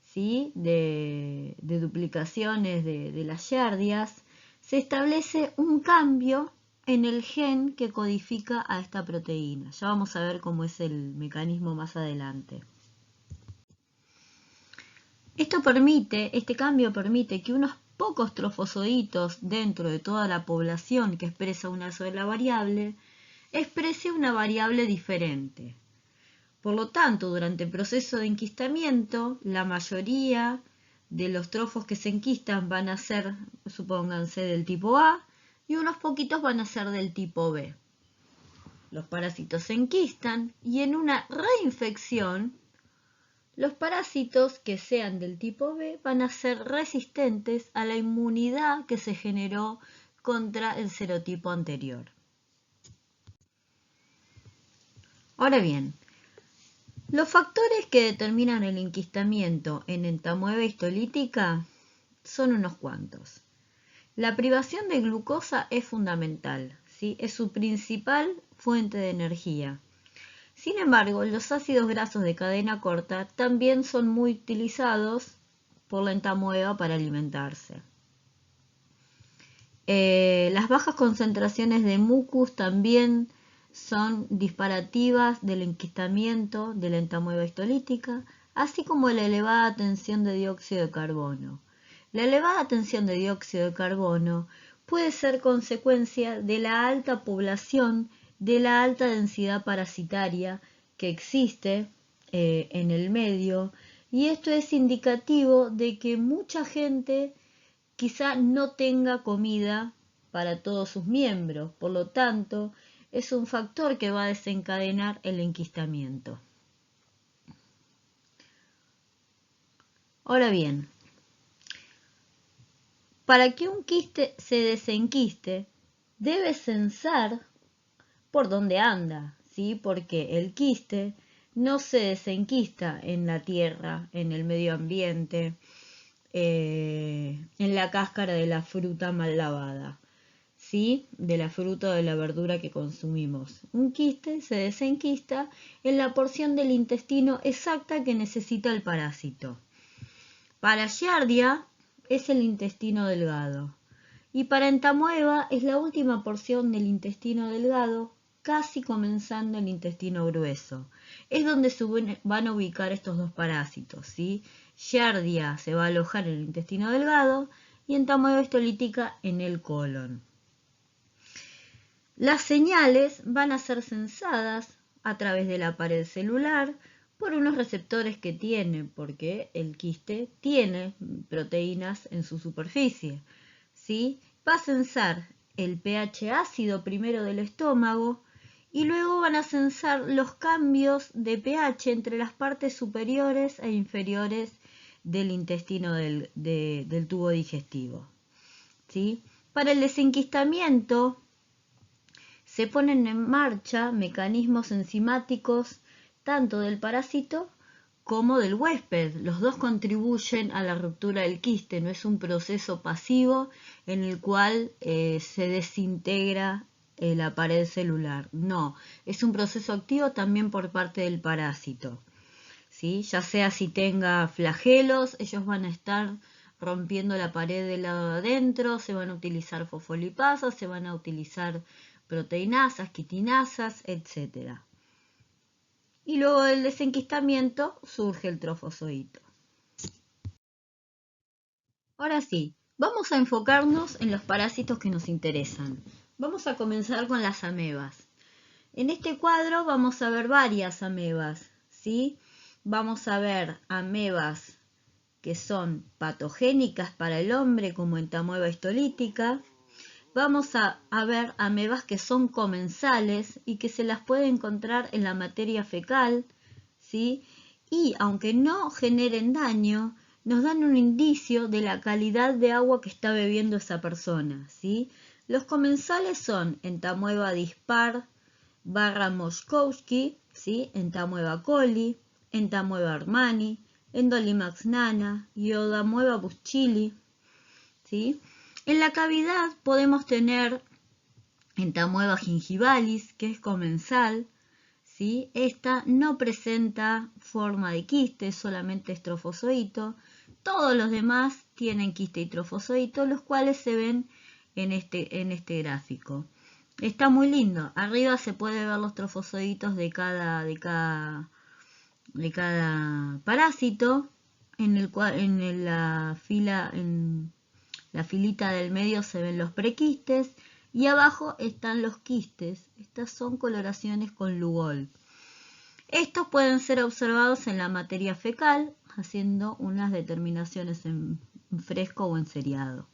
¿sí?, de duplicaciones de las yardias, se establece un cambio en el gen que codifica a esta proteína. Ya vamos a ver cómo es el mecanismo más adelante. Este cambio permite que unos pocos trofozoitos dentro de toda la población que expresa una sola variable, exprese una variable diferente. Por lo tanto, durante el proceso de enquistamiento, la mayoría de los trofos que se enquistan van a ser, supónganse, del tipo A y unos poquitos van a ser del tipo B. Los parásitos se enquistan y en una reinfección, los parásitos que sean del tipo B van a ser resistentes a la inmunidad que se generó contra el serotipo anterior. Ahora bien, los factores que determinan el enquistamiento en entamoeba histolítica son unos cuantos. La privación de glucosa es fundamental, ¿sí? Es su principal fuente de energía. Sin embargo, los ácidos grasos de cadena corta también son muy utilizados por la entamoeba para alimentarse. Las bajas concentraciones de mucus también son disparativas del enquistamiento de la entamoeba histolítica, así como la elevada tensión de dióxido de carbono. La elevada tensión de dióxido de carbono puede ser consecuencia de la alta población, de la alta densidad parasitaria que existe en el medio, y esto es indicativo de que mucha gente quizá no tenga comida para todos sus miembros, por lo tanto, es un factor que va a desencadenar el enquistamiento. Ahora bien, para que un quiste se desenquiste, debe censar por dónde anda, ¿sí? Porque el quiste no se desenquista en la tierra, en el medio ambiente, en la cáscara de la fruta mal lavada, ¿sí? De la fruta o de la verdura que consumimos. Un quiste se desenquista en la porción del intestino exacta que necesita el parásito. Para Giardia es el intestino delgado y para entamoeba es la última porción del intestino delgado, casi comenzando el intestino grueso. Es donde se van a ubicar estos dos parásitos, ¿sí? Giardia se va a alojar en el intestino delgado y entamoeba histolítica en el colon. Las señales van a ser sensadas a través de la pared celular por unos receptores que tiene, porque el quiste tiene proteínas en su superficie, ¿sí? Va a sensar el pH ácido primero del estómago y luego van a sensar los cambios de pH entre las partes superiores e inferiores del intestino del tubo digestivo, ¿sí? Para el desenquistamiento se ponen en marcha mecanismos enzimáticos tanto del parásito como del huésped. Los dos contribuyen a la ruptura del quiste, no es un proceso pasivo en el cual se desintegra la pared celular. No, es un proceso activo también por parte del parásito, ¿sí? Ya sea si tenga flagelos, ellos van a estar rompiendo la pared del lado de adentro, se van a utilizar fosfolipasas, se van a utilizar proteinasas, quitinasas, etc. Y luego del desenquistamiento surge el trofozoito. Ahora sí, vamos a enfocarnos en los parásitos que nos interesan. Vamos a comenzar con las amebas. En este cuadro vamos a ver varias amebas, ¿sí? Vamos a ver amebas que son patogénicas para el hombre como entamoeba histolítica. Vamos a ver amebas que son comensales y que se las puede encontrar en la materia fecal, ¿sí? Y aunque no generen daño, nos dan un indicio de la calidad de agua que está bebiendo esa persona, ¿sí? Los comensales son entamoeba dispar / Moszkowski, ¿sí? Entamoeba coli, entamoeba armani, Endolimax nana, Iodamoeba buschili, ¿sí? En la cavidad podemos tener Entamoeba gingivalis, que es comensal, ¿sí? Esta no presenta forma de quiste, solamente es trofozoito. Todos los demás tienen quiste y trofozoito, los cuales se ven en este gráfico. Está muy lindo. Arriba se puede ver los trofozoitos de cada parásito. En la filita del medio se ven los prequistes y abajo están los quistes. Estas son coloraciones con Lugol. Estos pueden ser observados en la materia fecal, haciendo unas determinaciones en fresco o en seriado.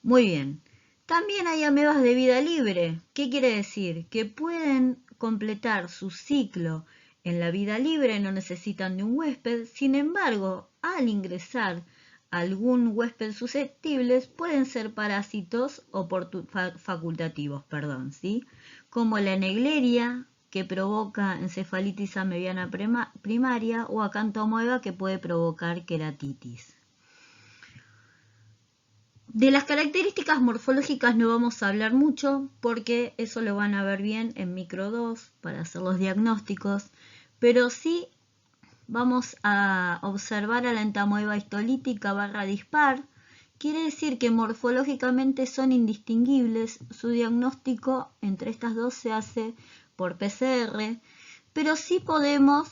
Muy bien. También hay amebas de vida libre. ¿Qué quiere decir? Que pueden completar su ciclo en la vida libre, no necesitan de un huésped. Sin embargo, al ingresar algún huésped susceptibles, pueden ser parásitos o facultativos, ¿sí? Como la Naegleria, que provoca encefalitis amebiana primaria, o Acanthomoeba, que puede provocar queratitis. De las características morfológicas no vamos a hablar mucho porque eso lo van a ver bien en micro 2 para hacer los diagnósticos, pero sí vamos a observar a la entamoeba histolítica / dispar. Quiere decir que morfológicamente son indistinguibles, su diagnóstico entre estas dos se hace por PCR, pero sí podemos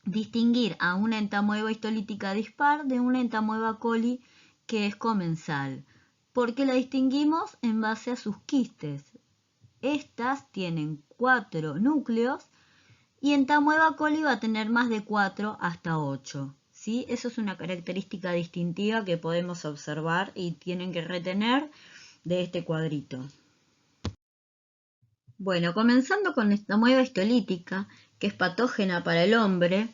distinguir a una entamoeba histolítica dispar de una entamoeba coli que es comensal, porque la distinguimos en base a sus quistes. Estas tienen 4 núcleos y Entamoeba coli va a tener más de 4 hasta 8. ¿Sí? Eso es una característica distintiva que podemos observar y tienen que retener de este cuadrito. Bueno, comenzando con esta Entamoeba histolítica, que es patógena para el hombre,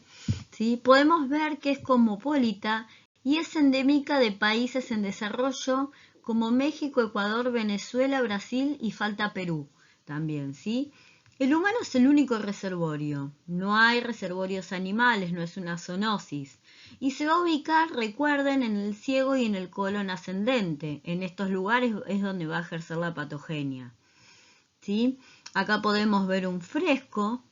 ¿sí? Podemos ver que es cosmopolita y es endémica de países en desarrollo como México, Ecuador, Venezuela, Brasil y falta Perú también, ¿sí? El humano es el único reservorio, no hay reservorios animales, no es una zoonosis. Y se va a ubicar, recuerden, en el ciego y en el colon ascendente. En estos lugares es donde va a ejercer la patogenia, ¿sí? Acá podemos ver un fresco,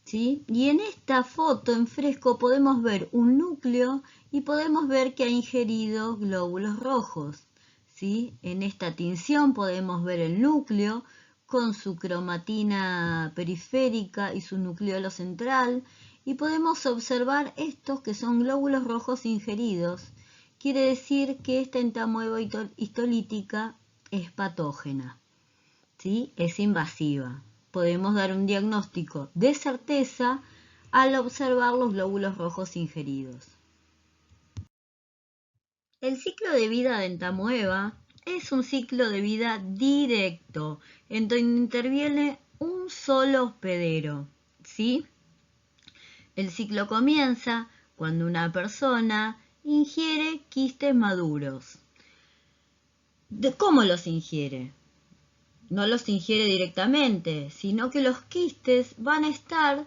¿sí? Y en esta foto en fresco podemos ver un núcleo y podemos ver que ha ingerido glóbulos rojos, ¿sí? En esta tinción podemos ver el núcleo con su cromatina periférica y su nucleolo central, y podemos observar estos que son glóbulos rojos ingeridos. Quiere decir que esta entamoeba histolítica es patógena, ¿sí? Es invasiva. Podemos dar un diagnóstico de certeza al observar los glóbulos rojos ingeridos. El ciclo de vida de entamoeba es un ciclo de vida directo, en donde interviene un solo hospedero, ¿sí? El ciclo comienza cuando una persona ingiere quistes maduros. ¿Cómo los ingiere? No los ingiere directamente, sino que los quistes van a estar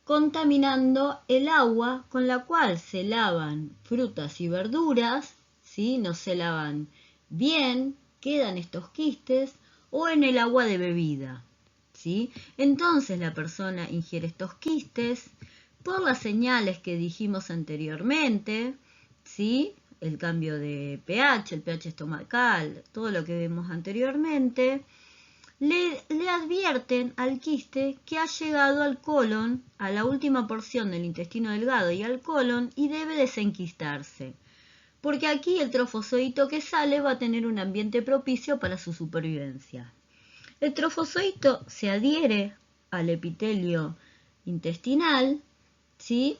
contaminando el agua con la cual se lavan frutas y verduras, ¿sí? No se lavan bien, quedan estos quistes, o en el agua de bebida, ¿sí? Entonces la persona ingiere estos quistes por las señales que dijimos anteriormente, ¿sí? El cambio de pH, el pH estomacal, todo lo que vimos anteriormente. Le advierten al quiste que ha llegado al colon, a la última porción del intestino delgado y al colon, y debe desenquistarse. Porque aquí el trofozoito que sale va a tener un ambiente propicio para su supervivencia. El trofozoito se adhiere al epitelio intestinal, ¿sí?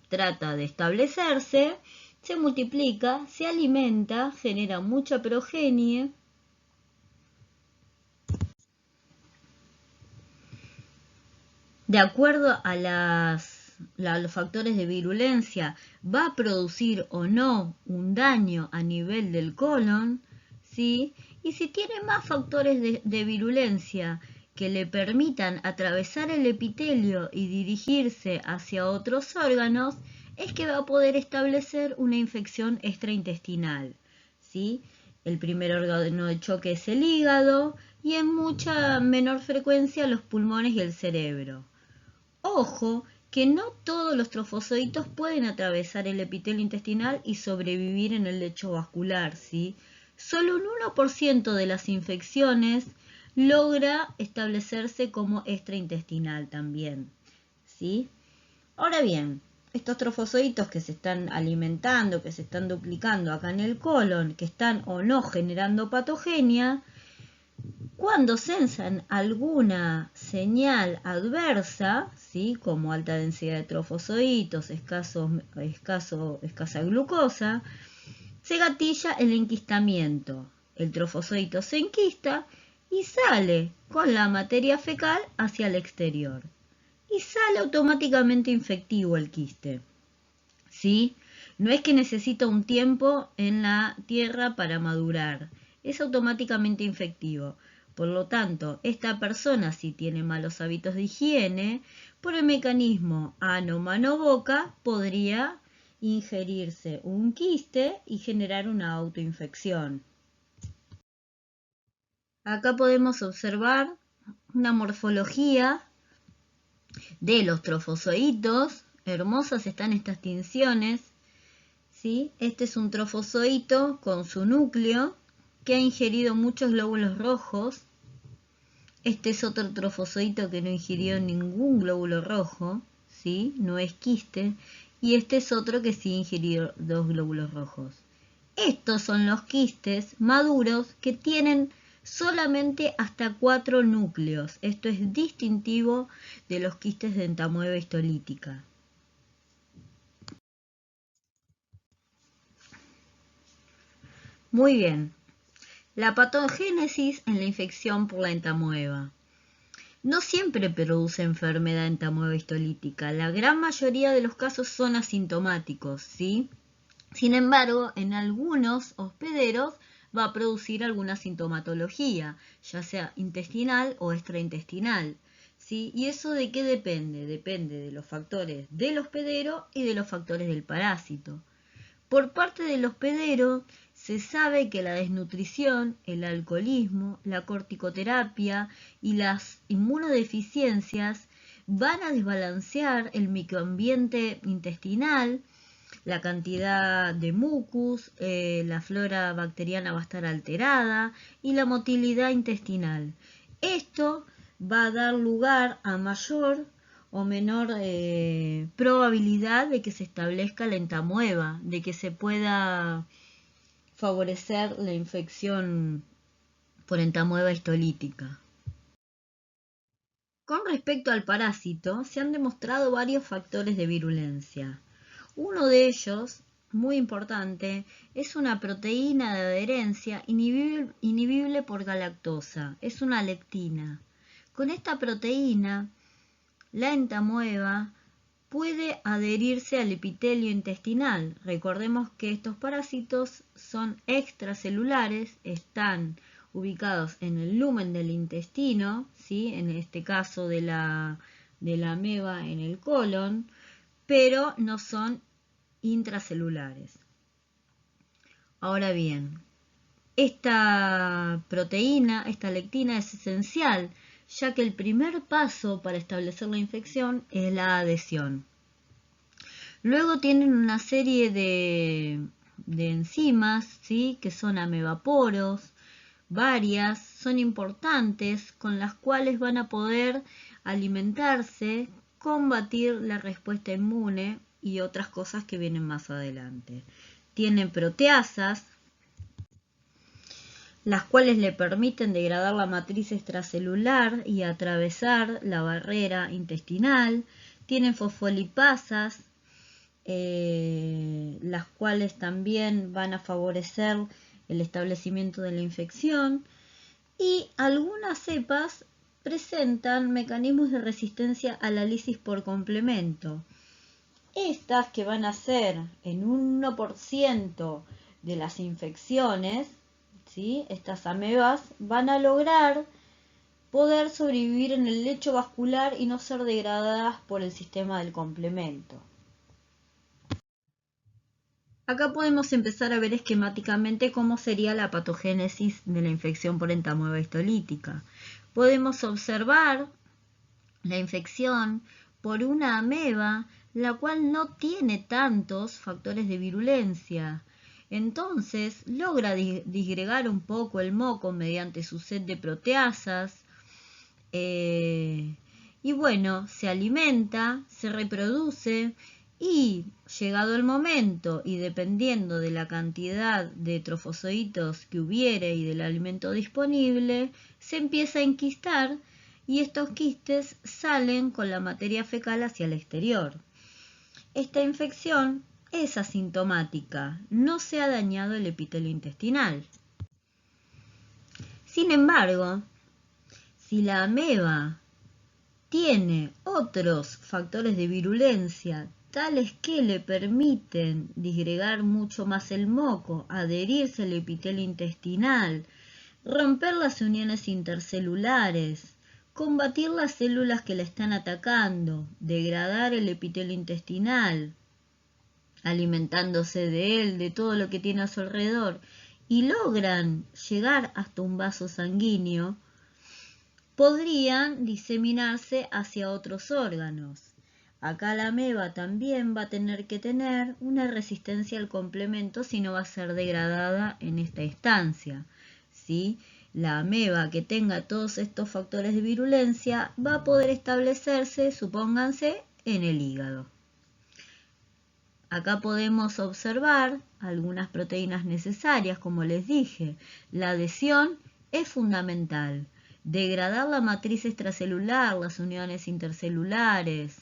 Trata de establecerse, se multiplica, se alimenta, genera mucha progenie. De acuerdo a los factores de virulencia, va a producir o no un daño a nivel del colon, ¿sí? Y si tiene más factores de virulencia que le permitan atravesar el epitelio y dirigirse hacia otros órganos, es que va a poder establecer una infección extraintestinal, ¿sí? El primer órgano de choque es el hígado y en mucha menor frecuencia los pulmones y el cerebro. Ojo, que no todos los trofozoitos pueden atravesar el epitelio intestinal y sobrevivir en el lecho vascular, ¿sí? Solo un 1% de las infecciones logra establecerse como extraintestinal también, ¿sí? Ahora bien, estos trofozoitos que se están alimentando, que se están duplicando acá en el colon, que están o no generando patogenia, cuando sensan alguna señal adversa, ¿sí? Como alta densidad de trofozoitos, escasa glucosa, se gatilla el enquistamiento. El trofozoito se enquista y sale con la materia fecal hacia el exterior. Y sale automáticamente infectivo el quiste, ¿sí? No es que necesita un tiempo en la tierra para madurar, es automáticamente infectivo. Por lo tanto, esta persona, si tiene malos hábitos de higiene, por el mecanismo ano-mano-boca, podría ingerirse un quiste y generar una autoinfección. Acá podemos observar una morfología de los trofozoitos. Hermosas están estas tinciones, ¿sí? Este es un trofozoito con su núcleo que ha ingerido muchos glóbulos rojos. Este es otro trofozoito que no ingirió ningún glóbulo rojo, ¿sí? No es quiste. Y este es otro que sí ingirió 2 glóbulos rojos. Estos son los quistes maduros que tienen solamente hasta 4 núcleos. Esto es distintivo de los quistes de entamueba histolítica. Muy bien. La patogénesis en la infección por la entamueba. No siempre produce enfermedad entamueba histolítica. La gran mayoría de los casos son asintomáticos, ¿sí? Sin embargo, en algunos hospederos va a producir alguna sintomatología, ya sea intestinal o extraintestinal, ¿sí? ¿Y eso de qué depende? Depende de los factores del hospedero y de los factores del parásito. Por parte del hospedero, se sabe que la desnutrición, el alcoholismo, la corticoterapia y las inmunodeficiencias van a desbalancear el microambiente intestinal, la cantidad de mucus, la flora bacteriana va a estar alterada y la motilidad intestinal. Esto va a dar lugar a mayor o menor probabilidad de que se establezca la entamueba, de que se pueda favorecer la infección por entamueba histolítica. Con respecto al parásito, se han demostrado varios factores de virulencia. Uno de ellos, muy importante, es una proteína de adherencia inhibible por galactosa, es una lectina. Con esta proteína, la entamueba puede adherirse al epitelio intestinal. Recordemos que estos parásitos son extracelulares, están ubicados en el lumen del intestino, ¿sí? En este caso de la ameba en el colon, pero no son intracelulares. Ahora bien, esta proteína, esta lectina es esencial, ya que el primer paso para establecer la infección es la adhesión. Luego tienen una serie de enzimas, ¿sí? Que son amebaporos, varias, son importantes, con las cuales van a poder alimentarse, combatir la respuesta inmune y otras cosas que vienen más adelante. Tienen proteasas, las cuales le permiten degradar la matriz extracelular y atravesar la barrera intestinal. Tienen fosfolipasas, las cuales también van a favorecer el establecimiento de la infección. Y algunas cepas presentan mecanismos de resistencia a la lisis por complemento. Estas, que van a ser en un 1% de las infecciones, ¿sí? Estas amebas van a lograr poder sobrevivir en el lecho vascular y no ser degradadas por el sistema del complemento. Acá podemos empezar a ver esquemáticamente cómo sería la patogénesis de la infección por entamoeba histolítica. Podemos observar la infección por una ameba, la cual no tiene tantos factores de virulencia. Entonces logra disgregar un poco el moco mediante su sed de proteasas y bueno, se alimenta, se reproduce y llegado el momento y dependiendo de la cantidad de trofozoitos que hubiere y del alimento disponible, se empieza a enquistar y estos quistes salen con la materia fecal hacia el exterior. Esta infección es asintomática, no se ha dañado el epitelio intestinal. Sin embargo, si la ameba tiene otros factores de virulencia tales que le permiten disgregar mucho más el moco, adherirse al epitelio intestinal, romper las uniones intercelulares, combatir las células que la están atacando, degradar el epitelio intestinal, alimentándose de él, de todo lo que tiene a su alrededor, y logran llegar hasta un vaso sanguíneo, podrían diseminarse hacia otros órganos. Acá la ameba también va a tener que tener una resistencia al complemento si no va a ser degradada en esta instancia, ¿sí? La ameba que tenga todos estos factores de virulencia va a poder establecerse, supónganse, en el hígado. Acá podemos observar algunas proteínas necesarias, como les dije. La adhesión es fundamental. Degradar la matriz extracelular, las uniones intercelulares,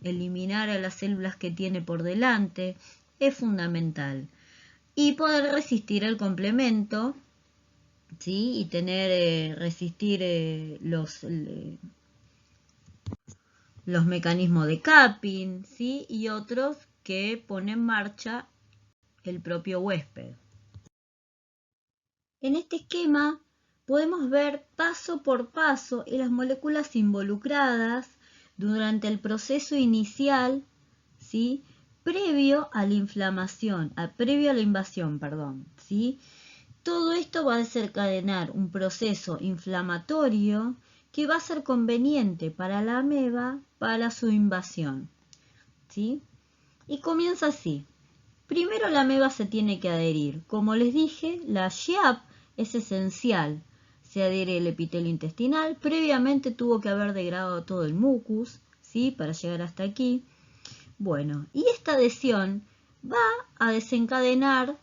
eliminar a las células que tiene por delante, es fundamental. Y poder resistir el complemento, ¿sí? Y resistir los mecanismos de capping, ¿sí? Y otros que pone en marcha el propio huésped. En este esquema podemos ver paso por paso las moléculas involucradas durante el proceso inicial, ¿sí? previo a la invasión, ¿sí? Todo esto va a desencadenar un proceso inflamatorio que va a ser conveniente para la ameba para su invasión, ¿sí? Y comienza así. Primero la ameba se tiene que adherir. Como les dije, la SHIAP es esencial. Se adhiere el epitelio intestinal. Previamente tuvo que haber degradado todo el mucus, ¿sí? Para llegar hasta aquí. Bueno, y esta adhesión va a desencadenar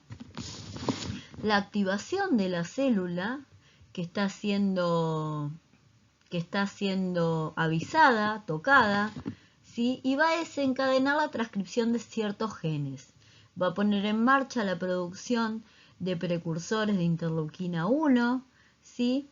la activación de la célula que está siendo avisada, tocada, ¿sí? Y va a desencadenar la transcripción de ciertos genes. Va a poner en marcha la producción de precursores de interleuquina 1, ¿sí?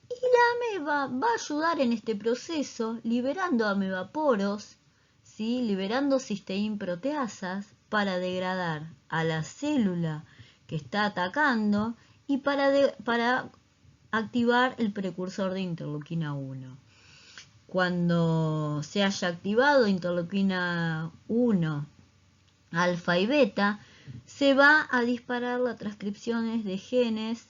Y la ameba va a ayudar en este proceso liberando amebaporos, ¿sí? Liberando cisteína proteasas para degradar a la célula que está atacando y para activar el precursor de interleuquina 1. Cuando se haya activado interleuquina 1, alfa y beta, se va a disparar las transcripciones de genes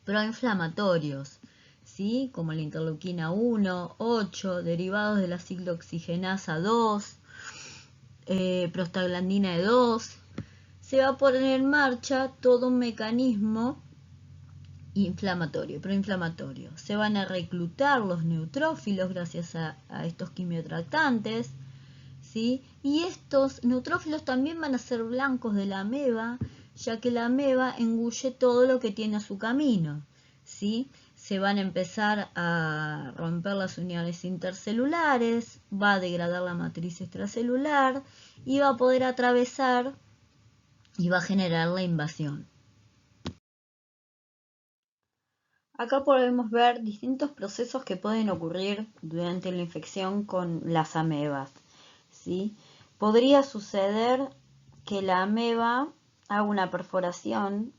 proinflamatorios, ¿sí? Como la interleuquina 1, 8, derivados de la ciclooxigenasa 2, prostaglandina 2. Se va a poner en marcha todo un mecanismo proinflamatorio. Se van a reclutar los neutrófilos gracias a estos quimiotratantes, ¿sí? Y estos neutrófilos también van a ser blancos de la ameba, ya que la ameba engulle todo lo que tiene a su camino, ¿sí? Se van a empezar a romper las uniones intercelulares, va a degradar la matriz extracelular y va a poder atravesar y va a generar la invasión. Acá podemos ver distintos procesos que pueden ocurrir durante la infección con las amebas, ¿sí? Podría suceder que la ameba haga una perforación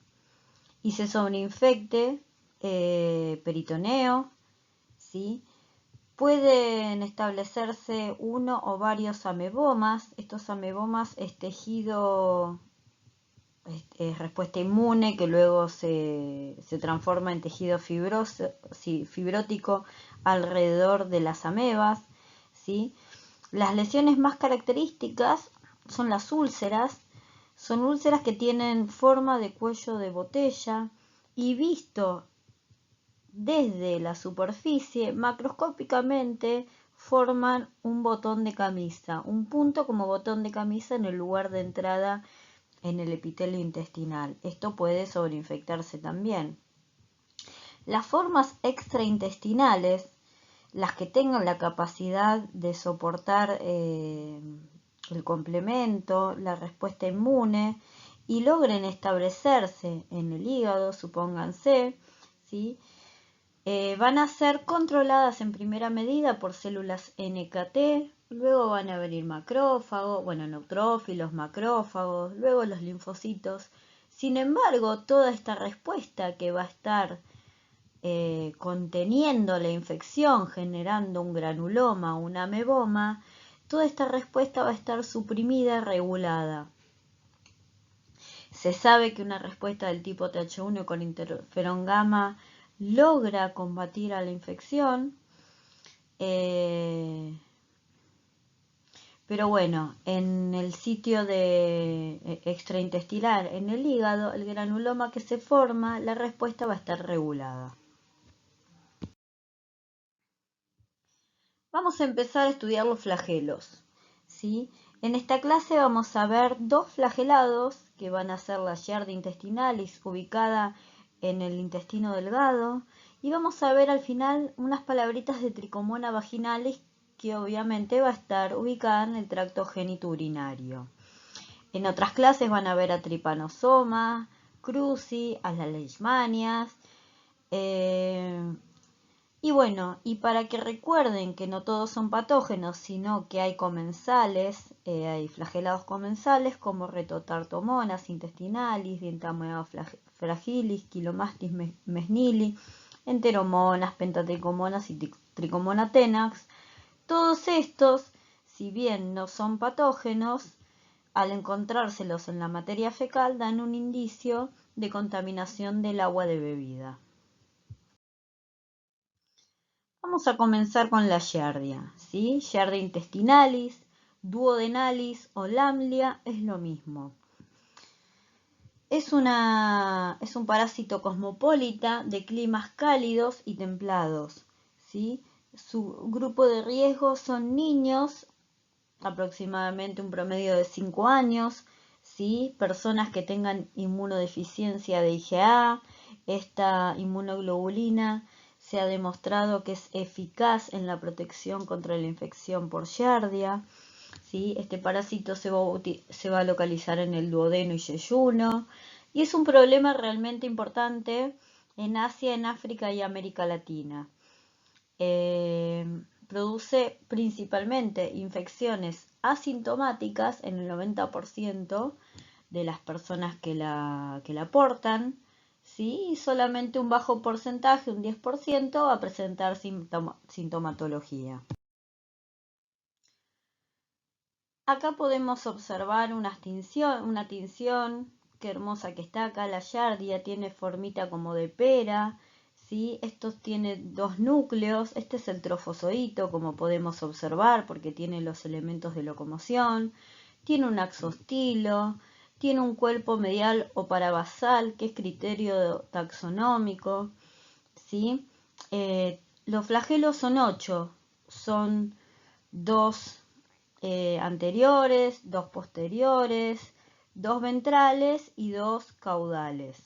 y se sobreinfecte peritoneo, ¿sí? Pueden establecerse uno o varios amebomas. Estos amebomas es tejido, es respuesta inmune que luego se transforma en tejido fibrótico alrededor de las amebas, ¿sí? Las lesiones más características son las úlceras. Son úlceras que tienen forma de cuello de botella y visto desde la superficie, macroscópicamente forman un botón de camisa, un punto como botón de camisa en el lugar de entrada en el epitelio intestinal. Esto puede sobreinfectarse también. Las formas extraintestinales, las que tengan la capacidad de soportar el complemento, la respuesta inmune y logren establecerse en el hígado, supónganse, ¿sí? Van a ser controladas en primera medida por células NKT, luego van a venir macrófagos, neutrófilos, macrófagos, luego los linfocitos. Sin embargo, toda esta respuesta que va a estar conteniendo la infección, generando un granuloma, un ameboma, toda esta respuesta va a estar suprimida, regulada. Se sabe que una respuesta del tipo Th1 con interferón gamma logra combatir a la infección, pero bueno, en el sitio de extraintestinal, en el hígado, el granuloma que se forma, la respuesta va a estar regulada. Vamos a empezar a estudiar los flagelos, ¿sí? En esta clase vamos a ver dos flagelados que van a ser la Giardia intestinalis, ubicada en el intestino delgado, y vamos a ver al final unas palabritas de Trichomona vaginalis que obviamente va a estar ubicada en el tracto genitourinario. En otras clases van a ver a Trypanosoma cruzi, a las leishmanias, y bueno, y para que recuerden que no todos son patógenos, sino que hay comensales, hay flagelados comensales como Retotartomonas intestinalis, Dientamoeba fragilis, Chilomastis mesnili, Enteromonas, Pentatrichomonas y Trichomona tenax. Todos estos, si bien no son patógenos, al encontrárselos en la materia fecal dan un indicio de contaminación del agua de bebida. Vamos a comenzar con la Giardia, ¿sí? Giardia intestinalis, duodenalis o lamblia es lo mismo. Es un parásito cosmopolita de climas cálidos y templados, ¿sí? Su grupo de riesgo son niños, aproximadamente un promedio de 5 años, ¿sí? Personas que tengan inmunodeficiencia de IgA, esta inmunoglobulina se ha demostrado que es eficaz en la protección contra la infección por Giardia, ¿sí? Este parásito se va a localizar en el duodeno y yeyuno y es un problema realmente importante en Asia, en África y América Latina. Produce principalmente infecciones asintomáticas en el 90% de las personas que la portan, ¿sí? Y solamente un bajo porcentaje, un 10%, va a presentar sintomatología. Acá podemos observar una tinción, qué hermosa que está acá la Giardia, tiene formita como de pera, ¿sí? Esto tiene dos núcleos, este es el trofozoito como podemos observar porque tiene los elementos de locomoción, tiene un axostilo, tiene un cuerpo medial o parabasal que es criterio taxonómico, ¿sí? Los flagelos son 8, son 2 anteriores, 2 posteriores, 2 ventrales y 2 caudales,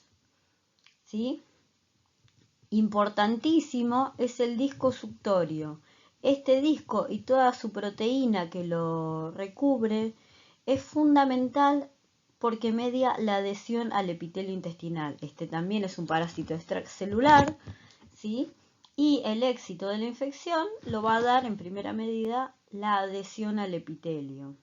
¿sí? Importantísimo es el disco suctorio. Este disco y toda su proteína que lo recubre es fundamental porque media la adhesión al epitelio intestinal. Este también es un parásito extracelular, ¿sí? Y el éxito de la infección lo va a dar en primera medida la adhesión al epitelio.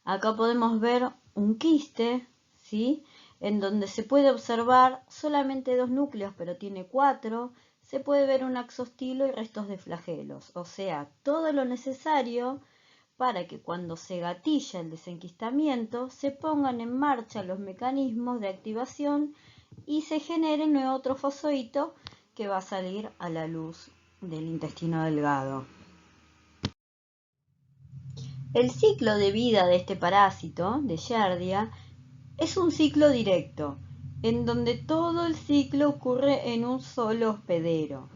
Acá podemos ver un quiste, ¿sí? en donde se puede observar solamente 2 núcleos, pero tiene 4, se puede ver un axostilo y restos de flagelos, o sea, todo lo necesario para que cuando se gatilla el desenquistamiento se pongan en marcha los mecanismos de activación y se genere un nuevo trofozoito que va a salir a la luz del intestino delgado. El ciclo de vida de este parásito, de Giardia, es un ciclo directo, en donde todo el ciclo ocurre en un solo hospedero,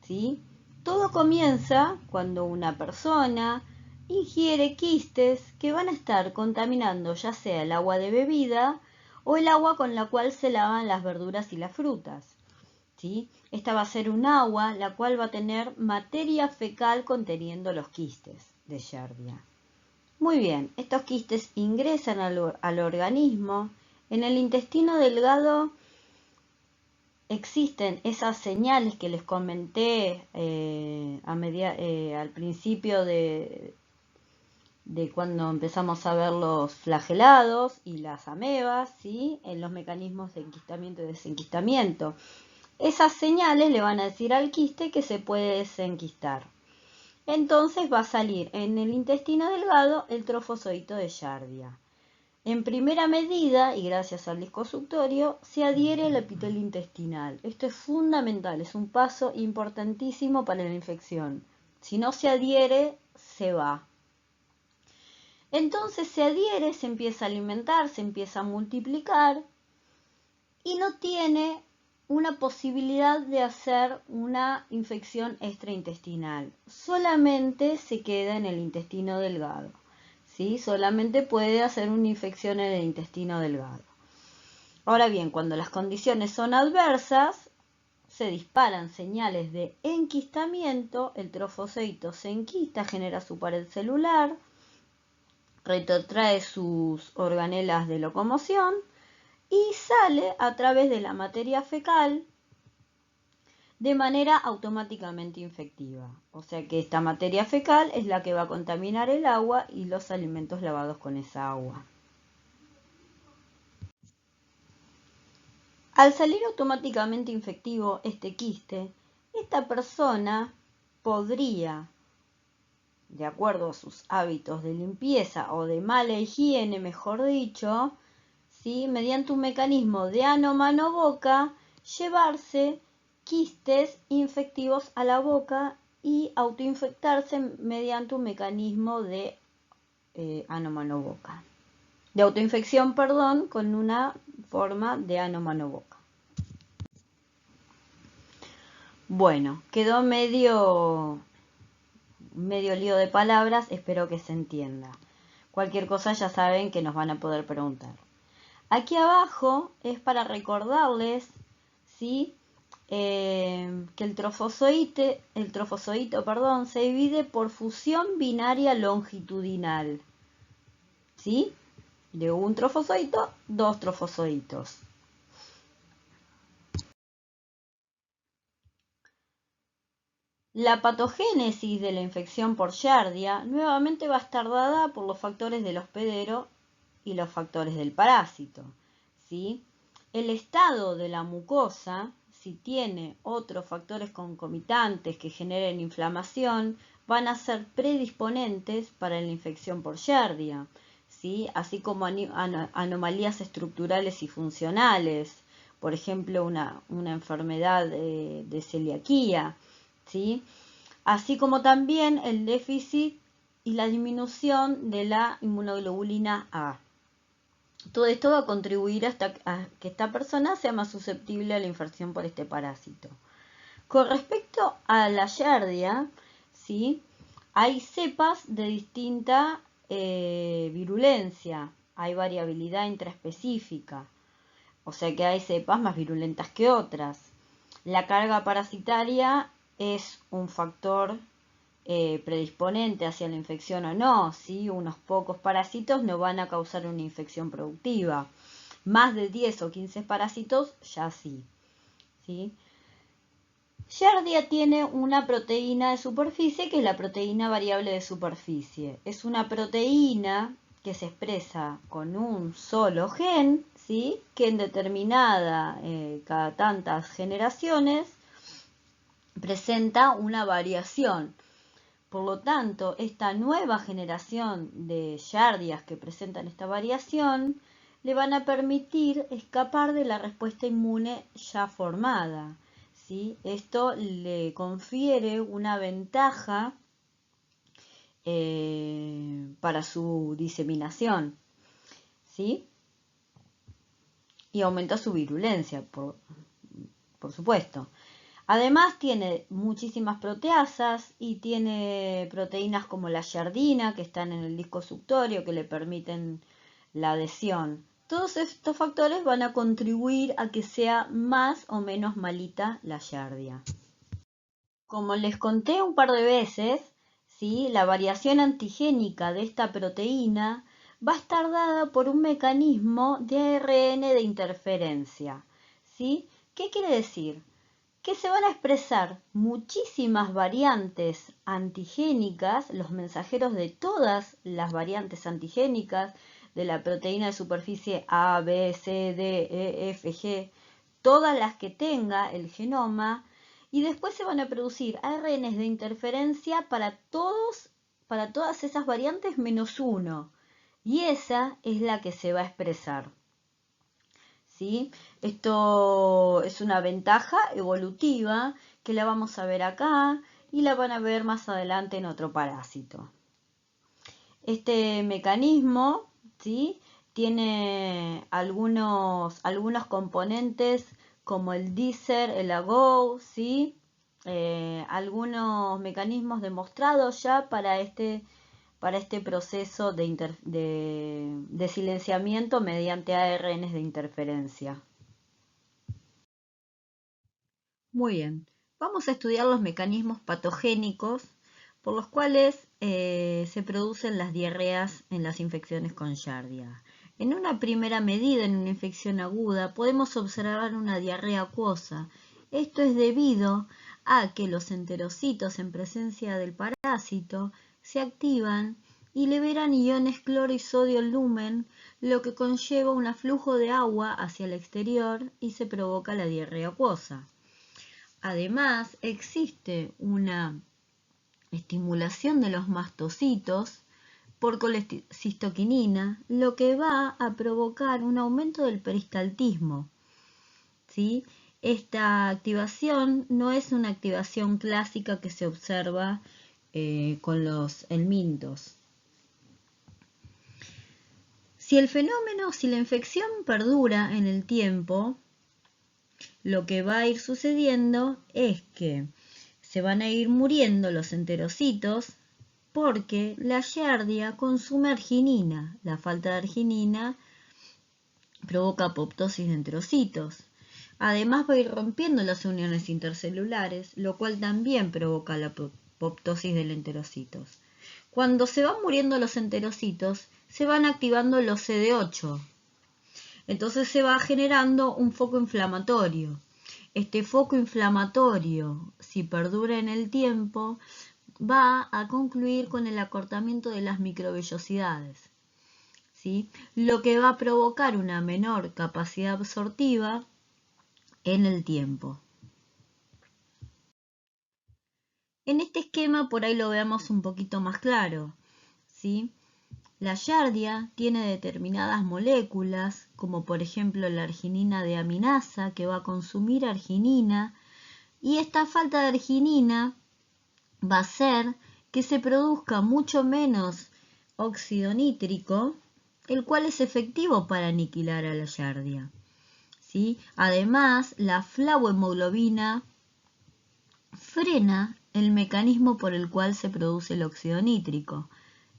¿sí? Todo comienza cuando una persona ingiere quistes que van a estar contaminando ya sea el agua de bebida o el agua con la cual se lavan las verduras y las frutas, ¿sí? Esta va a ser un agua la cual va a tener materia fecal conteniendo los quistes de Giardia. Muy bien, estos quistes ingresan al organismo. En el intestino delgado existen esas señales que les comenté al principio de cuando empezamos a ver los flagelados y las amebas, ¿sí? En los mecanismos de enquistamiento y desenquistamiento. Esas señales le van a decir al quiste que se puede desenquistar. Entonces va a salir en el intestino delgado el trofozoito de Giardia. En primera medida, y gracias al disco suctorio, se adhiere al epitelio intestinal. Esto es fundamental, es un paso importantísimo para la infección. Si no se adhiere, se va. Entonces se adhiere, se empieza a alimentar, se empieza a multiplicar y no tiene una posibilidad de hacer una infección extraintestinal. Solamente se queda en el intestino delgado. ¿Sí? Solamente puede hacer una infección en el intestino delgado. Ahora bien, cuando las condiciones son adversas, se disparan señales de enquistamiento, el trofozoito se enquista, genera su pared celular, retrotrae sus organelas de locomoción y sale a través de la materia fecal de manera automáticamente infectiva. O sea que esta materia fecal es la que va a contaminar el agua y los alimentos lavados con esa agua. Al salir automáticamente infectivo este quiste, esta persona podría, de acuerdo a sus hábitos de limpieza o de mala higiene, mejor dicho, ¿sí? Mediante un mecanismo de ano, mano, boca, llevarse quistes infectivos a la boca y autoinfectarse mediante un mecanismo de ano, mano, boca. De autoinfección, perdón, con una forma de ano, mano, boca. Bueno, quedó medio lío de palabras, espero que se entienda. Cualquier cosa ya saben que nos van a poder preguntar. Aquí abajo es para recordarles, ¿sí? Que el trofozoito, se divide por fusión binaria longitudinal, ¿sí? De un trofozoito, 2 trofozoitos. La patogénesis de la infección por Giardia nuevamente va a estar dada por los factores del hospedero y los factores del parásito, ¿sí? El estado de la mucosa, si tiene otros factores concomitantes que generen inflamación, van a ser predisponentes para la infección por Giardia, ¿sí? Así como anomalías estructurales y funcionales, por ejemplo, una enfermedad de celiaquía, ¿sí? Así como también el déficit y la disminución de la inmunoglobulina A. Todo esto va a contribuir a que esta persona sea más susceptible a la infección por este parásito. Con respecto a la Giardia, ¿sí? Hay cepas de distinta virulencia, hay variabilidad intraespecífica, o sea que hay cepas más virulentas que otras. La carga parasitaria es un factor predisponente hacia la infección o no, ¿sí? Unos pocos parásitos no van a causar una infección productiva. Más de 10 o 15 parásitos ya sí, ¿sí? Giardia tiene una proteína de superficie que es la proteína variable de superficie. Es una proteína que se expresa con un solo gen, ¿sí? Que en determinada, cada tantas generaciones, presenta una variación. Por lo tanto, esta nueva generación de yardias que presentan esta variación le van a permitir escapar de la respuesta inmune ya formada, ¿sí? Esto le confiere una ventaja para su diseminación, ¿sí? Y aumenta su virulencia, por supuesto. Además tiene muchísimas proteasas y tiene proteínas como la yardina que están en el disco suctorio que le permiten la adhesión. Todos estos factores van a contribuir a que sea más o menos malita la yardia. Como les conté un par de veces, ¿sí? La variación antigénica de esta proteína va a estar dada por un mecanismo de ARN de interferencia, ¿sí? ¿Qué quiere decir? Que se van a expresar muchísimas variantes antigénicas, los mensajeros de todas las variantes antigénicas de la proteína de superficie A, B, C, D, E, F, G, todas las que tenga el genoma, y después se van a producir ARNs de interferencia para todas esas variantes menos uno, y esa es la que se va a expresar. ¿Sí? Esto es una ventaja evolutiva que la vamos a ver acá y la van a ver más adelante en otro parásito. Este mecanismo, ¿sí? Tiene algunos componentes como el Dicer, el AGO, ¿sí? Algunos mecanismos demostrados ya para este proceso de silenciamiento mediante ARNs de interferencia. Muy bien, vamos a estudiar los mecanismos patogénicos por los cuales se producen las diarreas en las infecciones con Giardia. En una primera medida, en una infección aguda, podemos observar una diarrea acuosa. Esto es debido a que los enterocitos en presencia del parásito se activan y liberan iones cloro y sodio al lumen, lo que conlleva un aflujo de agua hacia el exterior y se provoca la diarrea acuosa. Además, existe una estimulación de los mastocitos por colecistoquinina, lo que va a provocar un aumento del peristaltismo, ¿sí? Esta activación no es una activación clásica que se observa con los helmintos. Si la infección perdura en el tiempo, lo que va a ir sucediendo es que se van a ir muriendo los enterocitos porque la Giardia consume arginina. La falta de arginina provoca apoptosis de enterocitos. Además va a ir rompiendo las uniones intercelulares, lo cual también provoca la apoptosis de los enterocitos. Cuando se van muriendo los enterocitos, se van activando los CD8. Entonces se va generando un foco inflamatorio. Este foco inflamatorio, si perdura en el tiempo, va a concluir con el acortamiento de las microvellosidades, ¿sí? Lo que va a provocar una menor capacidad absortiva en el tiempo. En este esquema por ahí lo veamos un poquito más claro, ¿sí? La Giardia tiene determinadas moléculas, como por ejemplo la arginina deaminasa, que va a consumir arginina, y esta falta de arginina va a hacer que se produzca mucho menos óxido nítrico, el cual es efectivo para aniquilar a la Giardia, ¿sí? Además, la flavohemoglobina frena el mecanismo por el cual se produce el óxido nítrico,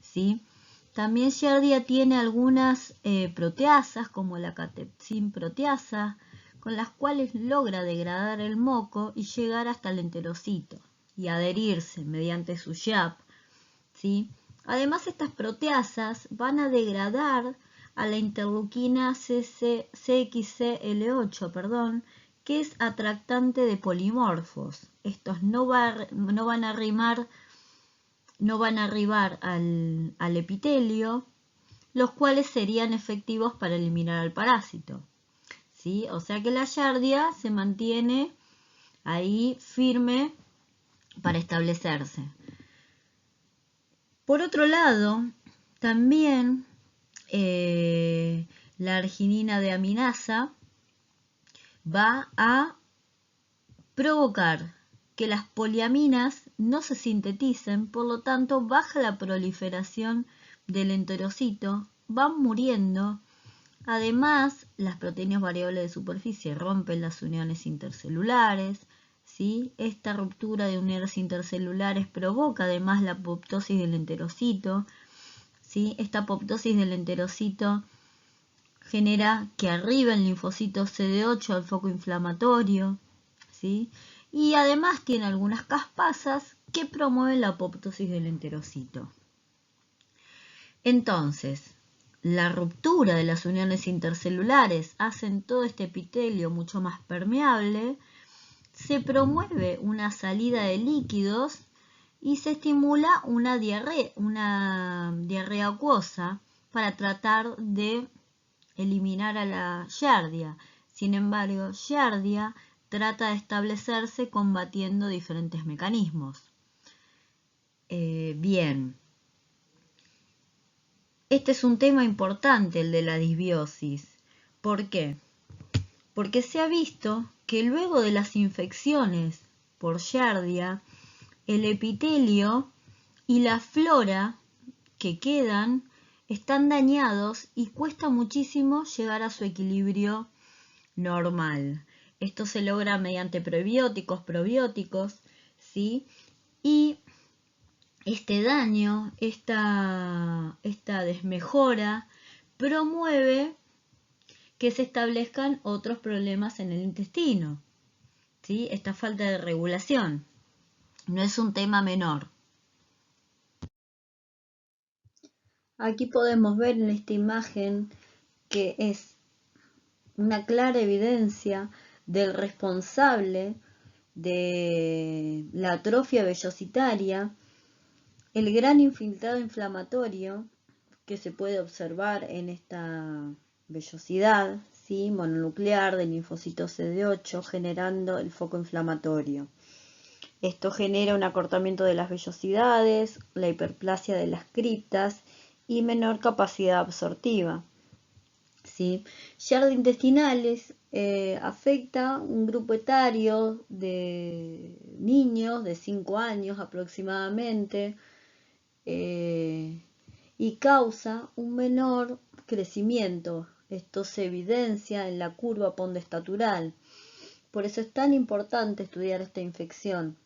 ¿sí? También Giardia tiene algunas proteasas, como la catepsin proteasa, con las cuales logra degradar el moco y llegar hasta el enterocito y adherirse mediante su YAP, ¿sí? Además, estas proteasas van a degradar a la interleuquina CXCL8, que es atractante de polimorfos. Estos no van a arribar al epitelio, los cuales serían efectivos para eliminar al parásito, ¿sí? O sea que la Giardia se mantiene ahí firme para establecerse. Por otro lado, también la arginina de aminasa va a provocar que las poliaminas no se sinteticen, por lo tanto baja la proliferación del enterocito, van muriendo. Además, las proteínas variables de superficie rompen las uniones intercelulares, ¿sí? Esta ruptura de uniones intercelulares provoca además la apoptosis del enterocito, ¿sí? Esta apoptosis del enterocito genera que arriba el linfocito CD8 al foco inflamatorio, ¿sí? Y además tiene algunas caspasas que promueven la apoptosis del enterocito. Entonces, la ruptura de las uniones intercelulares hacen todo este epitelio mucho más permeable, se promueve una salida de líquidos y se estimula una diarrea acuosa para tratar de eliminar a la Giardia. Sin embargo, Giardia trata de establecerse combatiendo diferentes mecanismos. Bien. Este es un tema importante, el de la disbiosis. ¿Por qué? Porque se ha visto que luego de las infecciones por Giardia, el epitelio y la flora que quedan están dañados y cuesta muchísimo llegar a su equilibrio normal. Esto se logra mediante prebióticos, probióticos, ¿sí? Y este daño, esta desmejora, promueve que se establezcan otros problemas en el intestino, ¿sí? Esta falta de regulación no es un tema menor. Aquí podemos ver en esta imagen que es una clara evidencia del responsable de la atrofia vellositaria, el gran infiltrado inflamatorio que se puede observar en esta vellosidad, ¿sí? Mononuclear del linfocito CD8 generando el foco inflamatorio. Esto genera un acortamiento de las vellosidades, la hiperplasia de las criptas y menor capacidad absortiva, ¿sí? Giardia intestinales afecta un grupo etario de niños de 5 años aproximadamente y causa un menor crecimiento. Esto se evidencia en la curva pondestatural. Por eso es tan importante estudiar esta infección.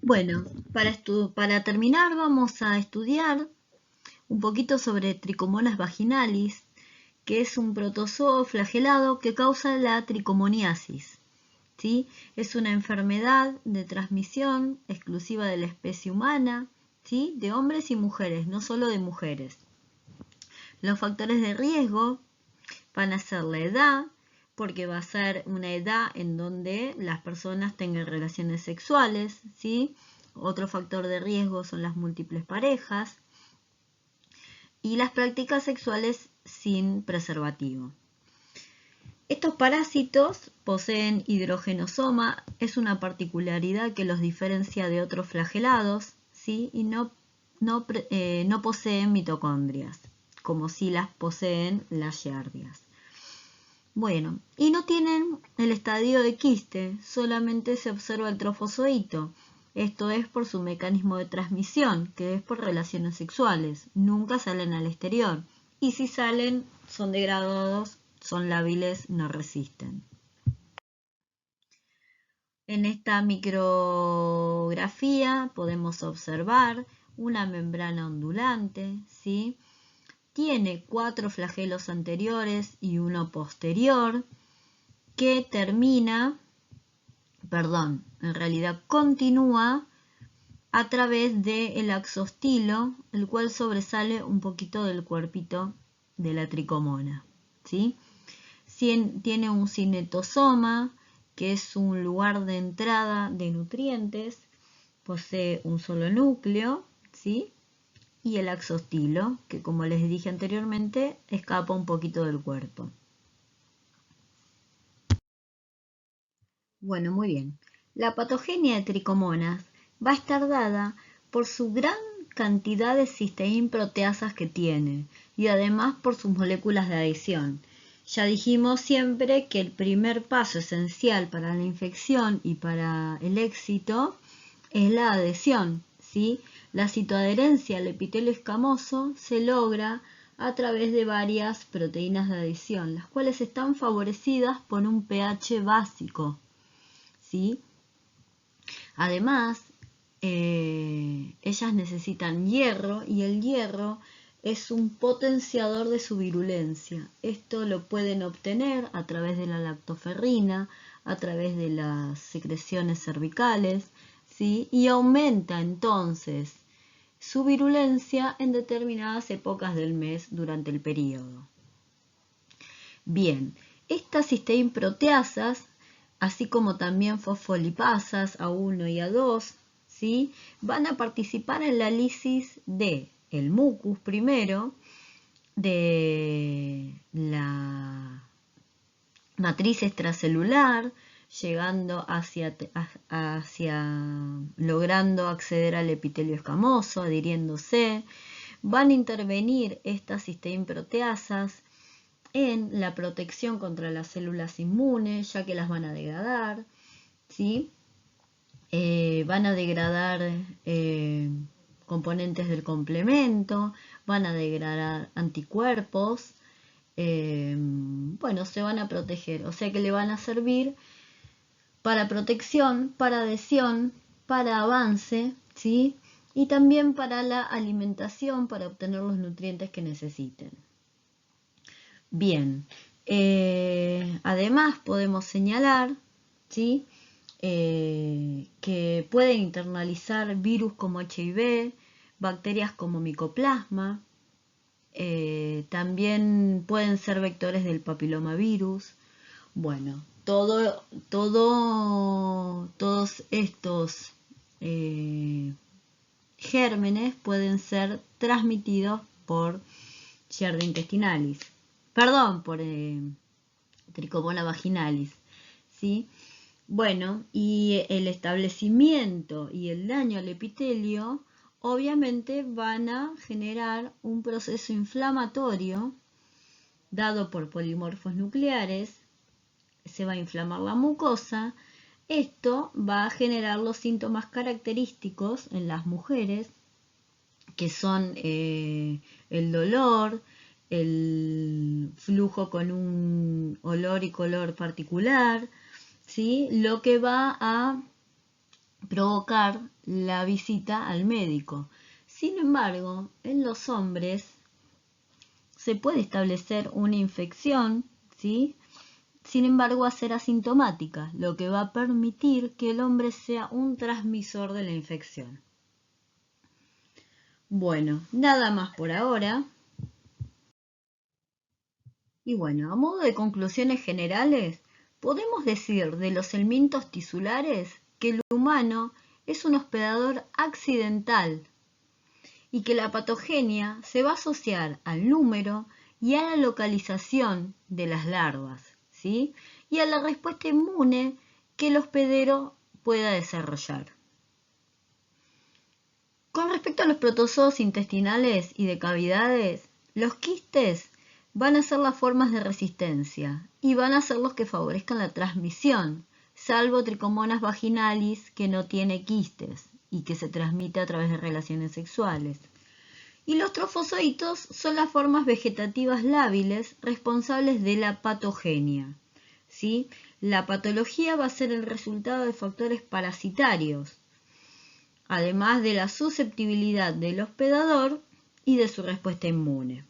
Bueno, para terminar vamos a estudiar un poquito sobre Trichomonas vaginalis, que es un protozoo flagelado que causa la tricomoniasis, ¿sí? Es una enfermedad de transmisión exclusiva de la especie humana, ¿sí? De hombres y mujeres, no solo de mujeres. Los factores de riesgo van a ser la edad, porque va a ser una edad en donde las personas tengan relaciones sexuales, ¿sí? Otro factor de riesgo son las múltiples parejas y las prácticas sexuales sin preservativo. Estos parásitos poseen hidrogenosoma, es una particularidad que los diferencia de otros flagelados, ¿sí? Y no poseen mitocondrias, como si las poseen las giardias. Bueno, y no tienen el estadio de quiste, solamente se observa el trofozoito. Esto es por su mecanismo de transmisión, que es por relaciones sexuales. Nunca salen al exterior. Y si salen, son degradados, son lábiles, no resisten. En esta micrografía podemos observar una membrana ondulante, ¿sí? Tiene 4 flagelos anteriores y uno posterior que continúa a través del axostilo, el cual sobresale un poquito del cuerpito de la tricomona, ¿sí? Tiene un cinetosoma, que es un lugar de entrada de nutrientes, posee un solo núcleo, ¿sí? y el axostilo, que como les dije anteriormente, escapa un poquito del cuerpo. Bueno, muy bien. La patogenia de tricomonas va a estar dada por su gran cantidad de cisteína proteasas que tiene y además por sus moléculas de adhesión. Ya dijimos siempre que el primer paso esencial para la infección y para el éxito es la adhesión, ¿sí? La citoadherencia al epitelio escamoso se logra a través de varias proteínas de adhesión, las cuales están favorecidas por un pH básico, ¿sí? Además, ellas necesitan hierro y el hierro es un potenciador de su virulencia. Esto lo pueden obtener a través de la lactoferrina, a través de las secreciones cervicales, ¿sí? Y aumenta entonces su virulencia en determinadas épocas del mes durante el periodo. Bien, estas cisteína proteasas, así como también fosfolipasas A1 y A2, ¿sí? Van a participar en la lisis de el mucus primero, de la matriz extracelular, llegando logrando acceder al epitelio escamoso, adhiriéndose. Van a intervenir estas cisteína proteasas en la protección contra las células inmunes, ya que las van a degradar, ¿sí? Van a degradar componentes del complemento, van a degradar anticuerpos, bueno, se van a proteger, o sea que le van a servir para protección, para adhesión, para avance, ¿sí? Y también para la alimentación, para obtener los nutrientes que necesiten. Bien, además podemos señalar, ¿sí? Que pueden internalizar virus como HIV, bacterias como Mycoplasma, también pueden ser vectores del papilomavirus. Bueno, todos estos gérmenes pueden ser transmitidos por Yerba intestinalis. Perdón, por Trichomonas vaginalis, ¿sí? Bueno, y el establecimiento y el daño al epitelio obviamente van a generar un proceso inflamatorio dado por polimorfos nucleares, se va a inflamar la mucosa. Esto va a generar los síntomas característicos en las mujeres, que son el dolor, el flujo con un olor y color particular, ¿sí? Lo que va a provocar la visita al médico. Sin embargo, en los hombres se puede establecer una infección, ¿sí? Sin embargo, va a ser asintomática, lo que va a permitir que el hombre sea un transmisor de la infección. Bueno, nada más por ahora. Y bueno, a modo de conclusiones generales, podemos decir de los helmintos tisulares que el humano es un hospedador accidental y que la patogenia se va a asociar al número y a la localización de las larvas, ¿sí? Y a la respuesta inmune que el hospedero pueda desarrollar. Con respecto a los protozoos intestinales y de cavidades, los quistes van a ser las formas de resistencia y van a ser los que favorezcan la transmisión, salvo Trichomonas vaginalis, que no tiene quistes y que se transmite a través de relaciones sexuales. Y los trofozoitos son las formas vegetativas lábiles responsables de la patogenia, ¿sí? La patología va a ser el resultado de factores parasitarios, además de la susceptibilidad del hospedador y de su respuesta inmune.